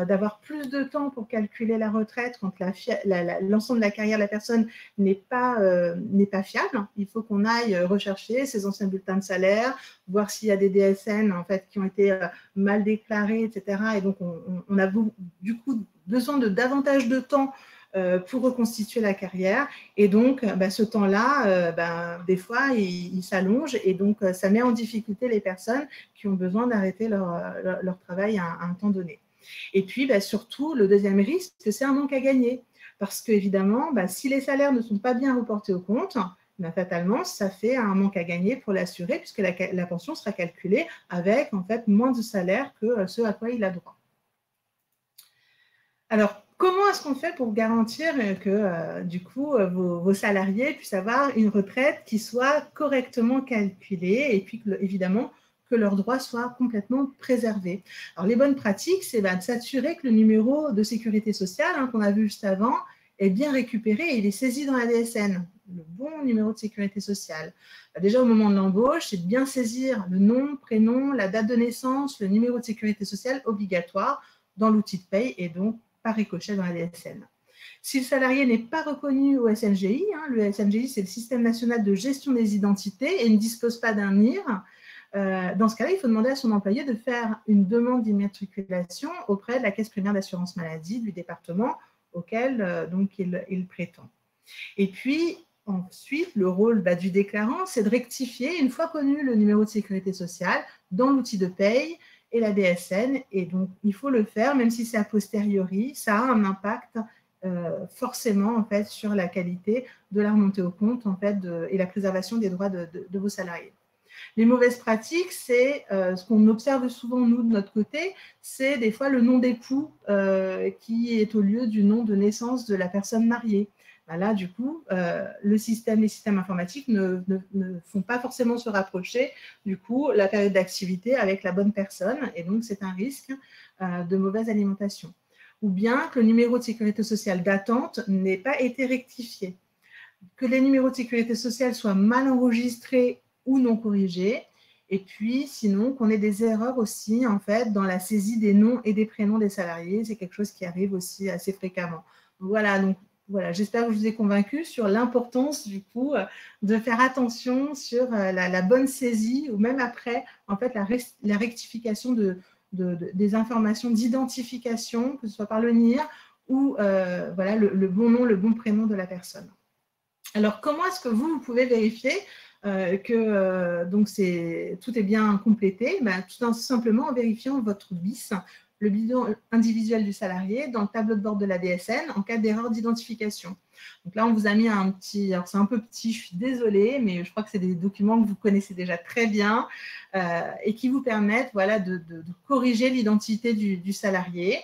d'avoir plus de temps pour calculer la retraite quand l'ensemble de la carrière de la personne n'est pas fiable. Il faut qu'on aille rechercher ses anciens bulletins de salaire, voir s'il y a des DSN en fait, qui ont été mal déclarés, etc. Et donc, on a du coup besoin de davantage de temps pour reconstituer la carrière. Et donc, ce temps-là, des fois, il s'allonge et donc, ça met en difficulté les personnes qui ont besoin d'arrêter leur travail à un temps donné. Et puis, surtout, le deuxième risque, c'est un manque à gagner. Parce qu'évidemment, si les salaires ne sont pas bien reportés au compte, fatalement, ça fait un manque à gagner pour l'assuré, puisque la pension sera calculée avec en fait, moins de salaire que ce à quoi il a droit. Alors, comment est-ce qu'on fait pour garantir que, du coup, vos salariés puissent avoir une retraite qui soit correctement calculée et puis, évidemment, que leurs droits soient complètement préservés? Alors, les bonnes pratiques, c'est de s'assurer que le numéro de sécurité sociale qu'on a vu juste avant est bien récupéré et il est saisi dans la DSN, le bon numéro de sécurité sociale. Déjà, au moment de l'embauche, c'est de bien saisir le nom, prénom, la date de naissance, le numéro de sécurité sociale obligatoire dans l'outil de paye et donc par ricochet dans la DSN. Si le salarié n'est pas reconnu au SNGI, le SNGI, c'est le Système national de gestion des identités et ne dispose pas d'un NIR, dans ce cas-là, il faut demander à son employé de faire une demande d'immatriculation auprès de la caisse primaire d'assurance maladie du département auquel donc, il prétend. Et puis, ensuite, le rôle du déclarant, c'est de rectifier, une fois connu le numéro de sécurité sociale, dans l'outil de paye et la DSN. Et donc, il faut le faire, même si c'est a posteriori, ça a un impact forcément en fait, sur la qualité de la remontée au compte en fait, et la préservation des droits de vos salariés. Les mauvaises pratiques, c'est ce qu'on observe souvent, nous, de notre côté, c'est des fois le nom d'époux qui est au lieu du nom de naissance de la personne mariée. Là, du coup, les systèmes informatiques ne font pas forcément se rapprocher, du coup, la période d'activité avec la bonne personne, et donc c'est un risque de mauvaise alimentation. Ou bien que le numéro de sécurité sociale d'attente n'ait pas été rectifié, que les numéros de sécurité sociale soient mal enregistrés ou non corrigés, et puis sinon qu'on ait des erreurs aussi en fait dans la saisie des noms et des prénoms des salariés, c'est quelque chose qui arrive aussi assez fréquemment. Donc voilà, j'espère que je vous ai convaincu sur l'importance du coup de faire attention sur la bonne saisie ou même après en fait la rectification des informations d'identification, que ce soit par le NIR ou voilà, le bon nom, le bon prénom de la personne. Alors comment est-ce que vous pouvez vérifier que donc tout est bien complété? Tout simplement en vérifiant votre BIS, le bilan individuel du salarié, dans le tableau de bord de la DSN en cas d'erreur d'identification. Donc là, on vous a mis un petit, alors c'est un peu petit, je suis désolée, mais je crois que c'est des documents que vous connaissez déjà très bien et qui vous permettent voilà, de corriger l'identité du salarié.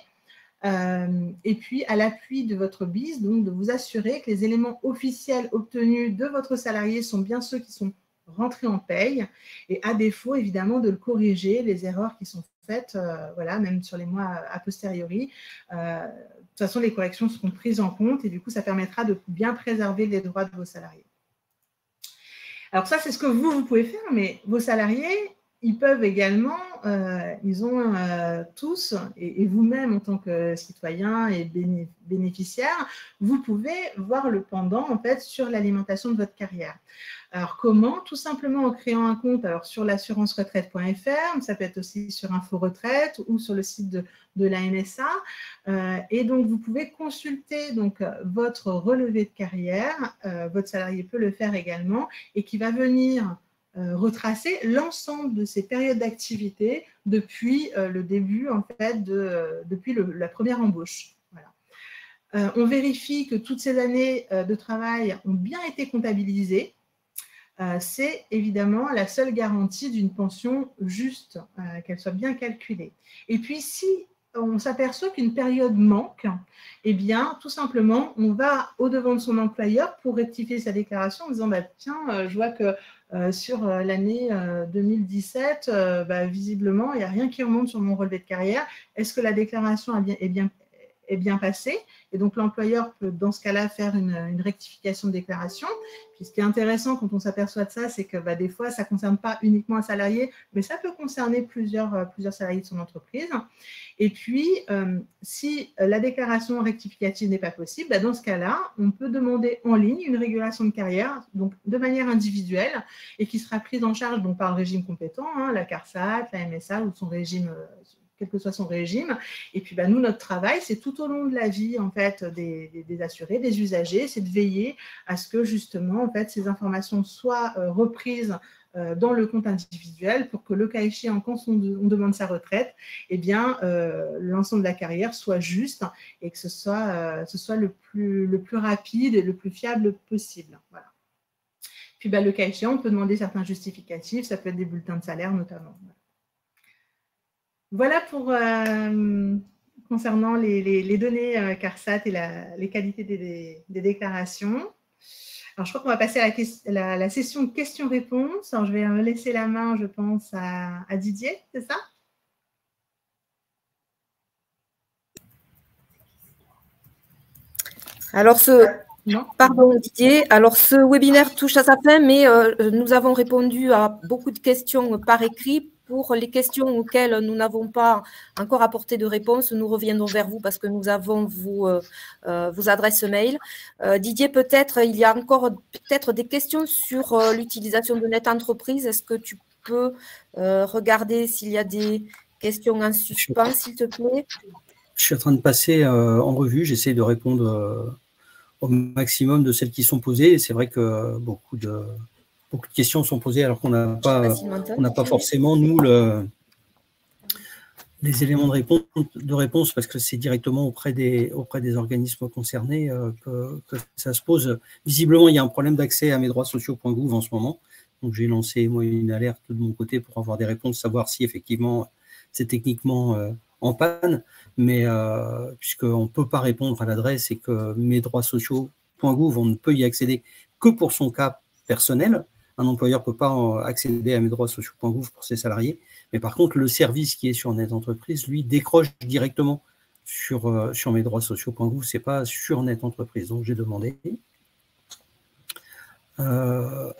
Et puis, à l'appui de votre BIS, donc de vous assurer que les éléments officiels obtenus de votre salarié sont bien ceux qui sont rentrés en paye, et à défaut, évidemment, de le corriger, les erreurs qui sont faites, voilà, même sur les mois a posteriori. De toute façon, les corrections seront prises en compte, et du coup, ça permettra de bien préserver les droits de vos salariés. Alors ça, c'est ce que vous pouvez faire, mais vos salariés, ils peuvent également, ils ont tous, et vous-même en tant que citoyen et bénéficiaire, vous pouvez voir le pendant en fait sur l'alimentation de votre carrière. Alors comment? Tout simplement en créant un compte alors, sur l'assurance-retraite.fr, ça peut être aussi sur Info Retraite ou sur le site de la NSA. Et donc vous pouvez consulter donc, votre relevé de carrière, votre salarié peut le faire également, et qui va venir retracer l'ensemble de ces périodes d'activité depuis le début, en fait, depuis la première embauche. Voilà. On vérifie que toutes ces années de travail ont bien été comptabilisées. C'est évidemment la seule garantie d'une pension juste, qu'elle soit bien calculée. Et puis, si on s'aperçoit qu'une période manque, eh bien, tout simplement, on va au-devant de son employeur pour rectifier sa déclaration en disant tiens, je vois que sur l'année 2017, visiblement, il n'y a rien qui remonte sur mon relevé de carrière. Est-ce que la déclaration est est bien passé. Et donc, l'employeur peut, dans ce cas-là, faire une rectification de déclaration. Puis, ce qui est intéressant quand on s'aperçoit de ça, c'est que des fois, ça ne concerne pas uniquement un salarié, mais ça peut concerner plusieurs salariés de son entreprise. Et puis, si la déclaration rectificative n'est pas possible, dans ce cas-là, on peut demander en ligne une régulation de carrière, donc de manière individuelle, et qui sera prise en charge donc, par le régime compétent, la CARSAT, la MSA ou son régime, quel que soit son régime. Et puis, nous, notre travail, c'est tout au long de la vie en fait, des assurés, des usagers, c'est de veiller à ce que justement en fait, ces informations soient reprises dans le compte individuel pour que le cas échéant, quand on demande sa retraite, eh bien, l'ensemble de la carrière soit juste et que ce soit le plus rapide et le plus fiable possible. Voilà. Puis, le cas échéant, on peut demander certains justificatifs, ça peut être des bulletins de salaire notamment. Voilà pour concernant les données CARSAT et les qualités des déclarations. Alors, je crois qu'on va passer à la session questions-réponses. Alors, je vais laisser la main, je pense, à Didier, c'est ça? Alors, pardon Didier, alors ce webinaire touche à sa fin, mais nous avons répondu à beaucoup de questions par écrit. Pour les questions auxquelles nous n'avons pas encore apporté de réponse, nous reviendrons vers vous parce que nous avons vos adresses mail. Didier, peut-être, il y a encore des questions sur l'utilisation de Net Entreprise. Est-ce que tu peux regarder s'il y a des questions en suspens, s'il te plaît? Je suis en train de passer en revue. J'essaie de répondre au maximum de celles qui sont posées. Et c'est vrai que beaucoup de questions sont posées alors qu'on n'a pas forcément, nous, les éléments de réponse parce que c'est directement auprès des organismes concernés que ça se pose. Visiblement, il y a un problème d'accès à mesdroitssociaux.gouv en ce moment. Donc, j'ai lancé, moi, une alerte de mon côté pour avoir des réponses, savoir si, effectivement, c'est techniquement en panne. Mais puisqu'on ne peut pas répondre à l'adresse et que mesdroitssociaux.gouv, on ne peut y accéder que pour son cas personnel. Un employeur ne peut pas accéder à mesdroitssociaux.gouv pour ses salariés. Mais par contre, le service qui est sur Net Entreprise, lui, décroche directement sur mesdroitssociaux.gouv. Ce n'est pas sur Net Entreprise. Donc, j'ai demandé. Je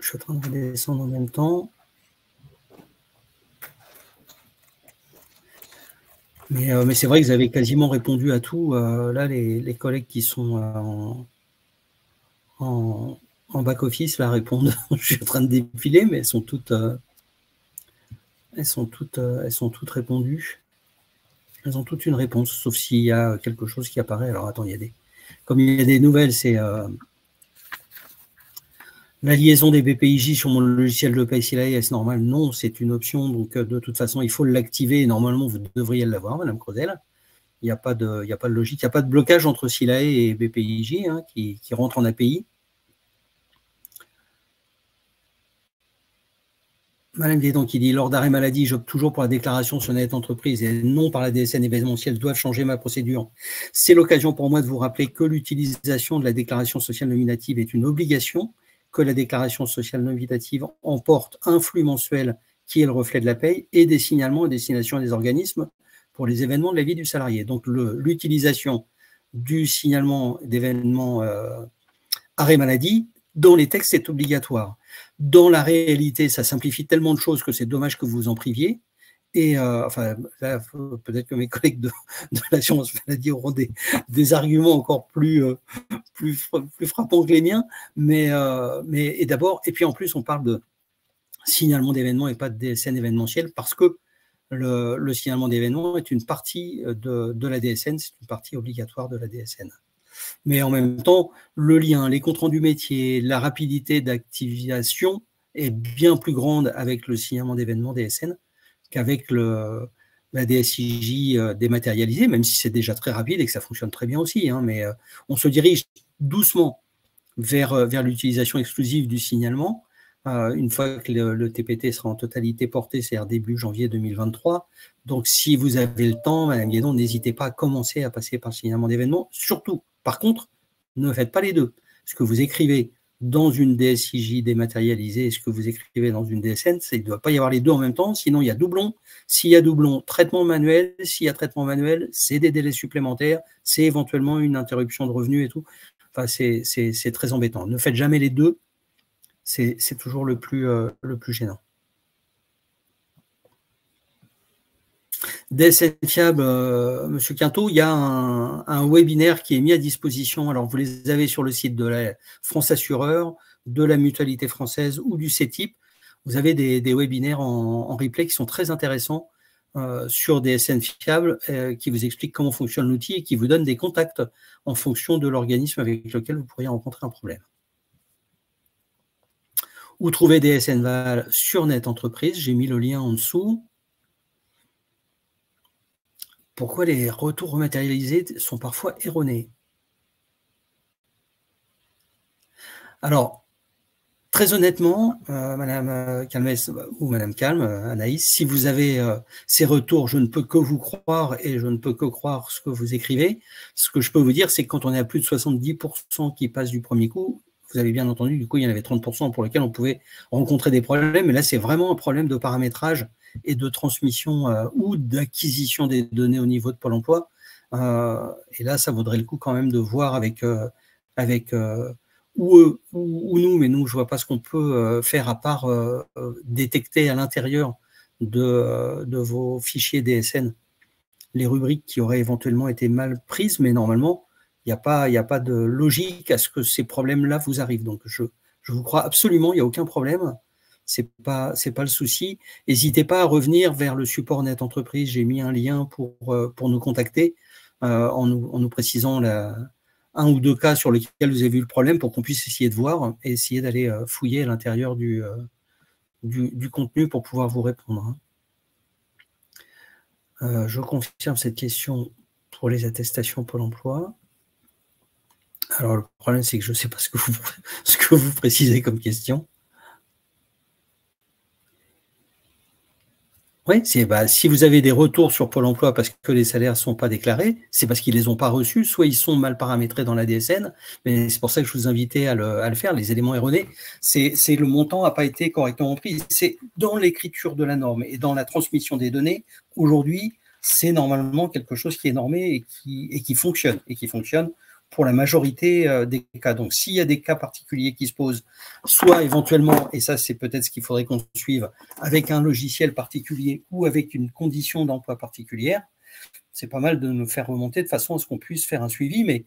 suis en train de descendre en même temps. Mais c'est vrai que vous avez quasiment répondu à tout. Là, les collègues qui sont en back-office, là, répondent. Je suis en train de défiler, mais elles sont toutes répondues. Elles ont toutes une réponse, sauf s'il y a quelque chose qui apparaît. Alors, attends, comme il y a des nouvelles, c'est la liaison des BPIJ sur mon logiciel de paye SILAE, est-ce normal? Non, c'est une option. Donc, de toute façon, il faut l'activer. Normalement, vous devriez l'avoir, Madame Creusel. Il n'y a pas de logique. Il n'y a pas de blocage entre SILAE et BPIJ qui rentrent en API. Madame Guédon qui dit, lors d'arrêt maladie, j'opte toujours pour la déclaration sur Net Entreprise et non par la DSN événementielle, doivent changer ma procédure. C'est l'occasion pour moi de vous rappeler que l'utilisation de la déclaration sociale nominative est une obligation, que la déclaration sociale nominative emporte un flux mensuel qui est le reflet de la paye et des signalements à destination des organismes pour les événements de la vie du salarié. Donc, l'utilisation du signalement d'événements arrêt maladie, dans les textes, c'est obligatoire. Dans la réalité, ça simplifie tellement de choses que c'est dommage que vous vous en priviez. Et enfin, là, peut-être que mes collègues de l'assurance maladie auront des arguments encore plus frappants que les miens. Et d'abord, et puis en plus, on parle de signalement d'événements et pas de DSN événementiel parce que le signalement d'événements est une partie de la DSN, c'est une partie obligatoire de la DSN. Mais en même temps, le lien, les comptes rendus métiers, la rapidité d'activation est bien plus grande avec le signalement d'événements DSN qu'avec la DSIJ dématérialisée, même si c'est déjà très rapide et que ça fonctionne très bien aussi. Mais on se dirige doucement vers l'utilisation exclusive du signalement. Une fois que le TPT sera en totalité porté, c'est-à-dire début janvier 2023. Donc, si vous avez le temps, Madame Guédon, n'hésitez pas à commencer à passer par le signalement d'événements. Surtout, par contre, ne faites pas les deux. Ce que vous écrivez dans une DSIJ dématérialisée et ce que vous écrivez dans une DSN, il ne doit pas y avoir les deux en même temps, sinon il y a doublon. S'il y a doublon, traitement manuel. S'il y a traitement manuel, c'est des délais supplémentaires, c'est éventuellement une interruption de revenus et tout. Enfin, c'est très embêtant. Ne faites jamais les deux, c'est toujours le plus gênant. DSN fiable, Monsieur Quinto, il y a un webinaire qui est mis à disposition. Alors, vous les avez sur le site de la France Assureur, de la Mutualité Française ou du CETIP. Vous avez des webinaires en replay qui sont très intéressants sur DSN fiable, qui vous expliquent comment fonctionne l'outil et qui vous donnent des contacts en fonction de l'organisme avec lequel vous pourriez rencontrer un problème. Ou trouver DSN Val sur Net Entreprise. J'ai mis le lien en dessous. Pourquoi les retours rematérialisés sont parfois erronés? Alors, très honnêtement, Madame Calmès ou Madame Calme, Anaïs, si vous avez ces retours, je ne peux que vous croire et je ne peux que croire ce que vous écrivez. Ce que je peux vous dire, c'est que quand on est à plus de 70% qui passent du premier coup, vous avez bien entendu, du coup, il y en avait 30% pour lesquels on pouvait rencontrer des problèmes. Mais là, c'est vraiment un problème de paramétrage et de transmission ou d'acquisition des données au niveau de Pôle emploi. Et là, ça vaudrait le coup quand même de voir avec ou eux ou nous, mais nous, je ne vois pas ce qu'on peut faire à part détecter à l'intérieur de vos fichiers DSN les rubriques qui auraient éventuellement été mal prises, mais normalement, il n'y a pas de logique à ce que ces problèmes-là vous arrivent. Donc, je vous crois absolument, il n'y a aucun problème. Ce n'est pas le souci. N'hésitez pas à revenir vers le support Net Entreprise. J'ai mis un lien pour nous contacter en nous précisant un ou deux cas sur lesquels vous avez vu le problème pour qu'on puisse essayer de voir et essayer d'aller fouiller à l'intérieur du contenu pour pouvoir vous répondre. Je confirme cette question pour les attestations Pôle emploi. Alors, le problème, c'est que je ne sais pas ce que vous précisez comme question. Oui, si vous avez des retours sur Pôle emploi parce que les salaires ne sont pas déclarés, c'est parce qu'ils ne les ont pas reçus, soit ils sont mal paramétrés dans la DSN, mais c'est pour ça que je vous invitais à le faire, les éléments erronés, c'est le montant n'a pas été correctement pris. C'est dans l'écriture de la norme et dans la transmission des données, aujourd'hui, c'est normalement quelque chose qui est normé et qui fonctionne pour la majorité des cas. Donc, s'il y a des cas particuliers qui se posent, soit éventuellement, et ça c'est peut-être ce qu'il faudrait qu'on suive, avec un logiciel particulier ou avec une condition d'emploi particulière, c'est pas mal de nous faire remonter de façon à ce qu'on puisse faire un suivi, mais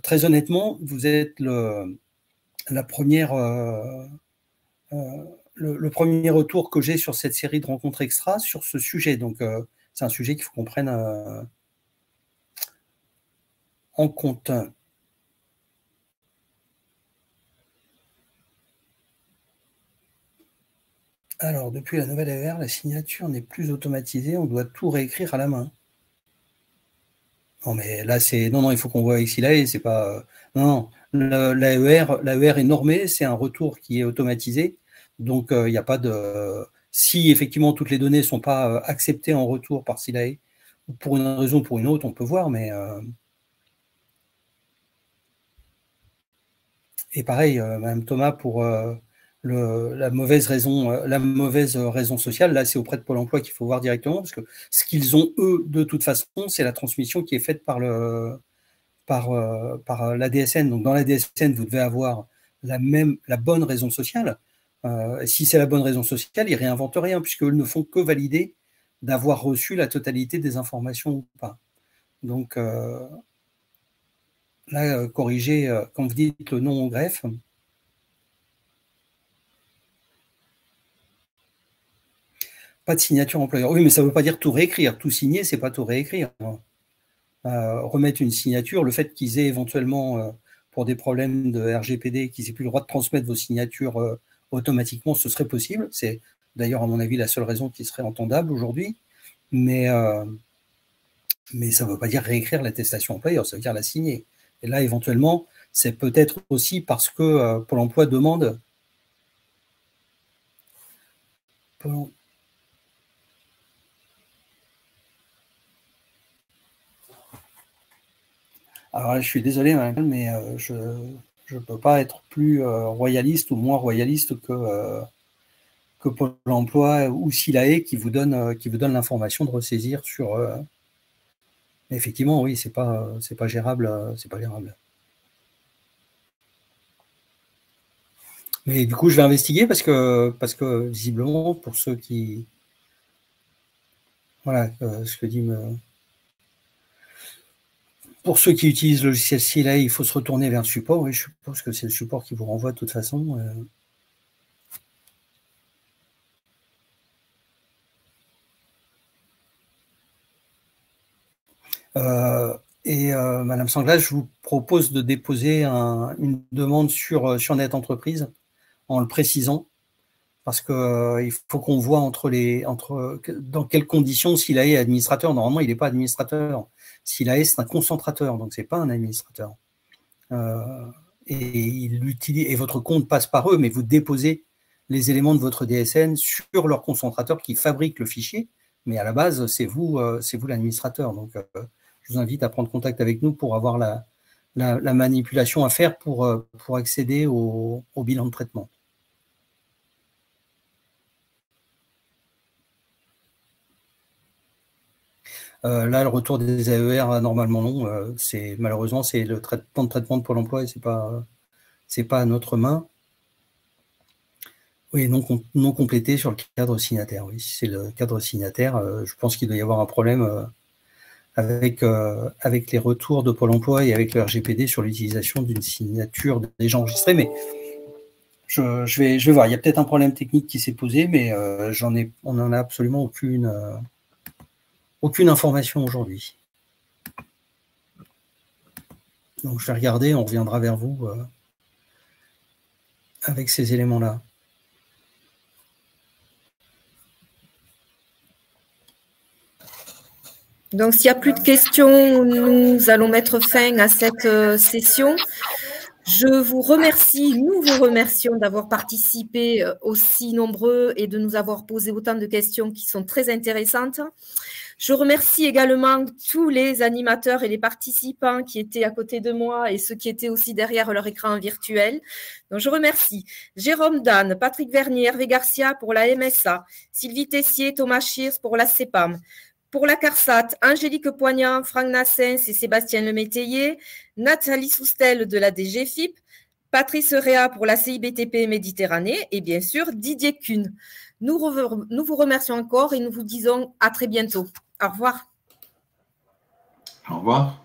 très honnêtement, vous êtes le premier retour que j'ai sur cette série de rencontres extra sur ce sujet. Donc, c'est un sujet qu'il faut qu'on prenne en compte. Alors, depuis la nouvelle AER, la signature n'est plus automatisée, on doit tout réécrire à la main. Non, mais là, non, il faut qu'on voit ici là, c'est pas. Non, l'AER est normée, c'est un retour qui est automatisé, donc il n'y a pas de. Si effectivement toutes les données ne sont pas acceptées en retour par SILAE, ou pour une raison ou pour une autre, on peut voir, mais. Et pareil, Madame Thomas, pour la mauvaise raison sociale, là, c'est auprès de Pôle emploi qu'il faut voir directement, parce que ce qu'ils ont, eux, de toute façon, c'est la transmission qui est faite par la DSN. Donc, dans la DSN, vous devez avoir la bonne raison sociale. Si c'est la bonne raison sociale, ils ne réinventent rien, puisqu'eux ne font que valider d'avoir reçu la totalité des informations ou pas. Donc, là, corriger, quand vous dites le nom au greffe, pas de signature employeur. Oui, mais ça ne veut pas dire tout réécrire. Tout signer, ce n'est pas tout réécrire. Remettre une signature, le fait qu'ils aient éventuellement, pour des problèmes de RGPD, qu'ils n'aient plus le droit de transmettre vos signatures automatiquement, ce serait possible. C'est d'ailleurs, à mon avis, la seule raison qui serait entendable aujourd'hui. Mais ça ne veut pas dire réécrire l'attestation employeur, ça veut dire la signer. Et là, éventuellement, c'est peut-être aussi parce que Pôle emploi demande. Alors là, je suis désolé, madame, mais je ne peux pas être plus royaliste ou moins royaliste que Pôle emploi ou SILAE qui vous donne l'information de ressaisir sur. Effectivement, oui, c'est pas gérable, c'est pas gérable. Mais du coup, je vais investiguer parce que visiblement, pour ceux qui, voilà, ce que dit pour ceux qui utilisent le logiciel SILAE, il faut se retourner vers le support. Oui, je suppose que c'est le support qui vous renvoie de toute façon. Madame Sanglas, je vous propose de déposer une demande sur Net Entreprise en le précisant, parce qu'il faut qu'on voit dans quelles conditions SILAE est administrateur. Normalement, il n'est pas administrateur. SILAE, c'est un concentrateur, donc ce n'est pas un administrateur. Et votre compte passe par eux, mais vous déposez les éléments de votre DSN sur leur concentrateur qui fabrique le fichier, mais à la base, c'est vous l'administrateur. Donc, je vous invite à prendre contact avec nous pour avoir la manipulation à faire pour accéder au bilan de traitement. Là, le retour des AER, normalement non. Malheureusement, c'est le temps de traitement de Pôle emploi et ce n'est pas à notre main. Oui, non complété sur le cadre signataire. Oui, si c'est le cadre signataire, je pense qu'il doit y avoir un problème avec les retours de Pôle emploi et avec le RGPD sur l'utilisation d'une signature déjà enregistrée. Mais je vais voir. Il y a peut-être un problème technique qui s'est posé, mais on n'en a absolument aucune information aujourd'hui. Donc, je vais regarder, on reviendra vers vous avec ces éléments-là. Donc, s'il n'y a plus de questions, nous allons mettre fin à cette session. Nous vous remercions d'avoir participé aussi nombreux et de nous avoir posé autant de questions qui sont très intéressantes. Je remercie également tous les animateurs et les participants qui étaient à côté de moi et ceux qui étaient aussi derrière leur écran virtuel. Donc, je remercie Jérôme Dan, Patrick Vernier, Hervé Garcia pour la MSA, Sylvie Tessier, Thomas Chirs pour la CEPAM. Pour la CARSAT, Angélique Poignant, Franck Nassens et Sébastien Lemétayer, Nathalie Soustel de la DGFIP, Patrice Réa pour la CIBTP Méditerranée et bien sûr Didier Kuhn. Nous vous remercions encore et nous vous disons à très bientôt. Au revoir. Au revoir.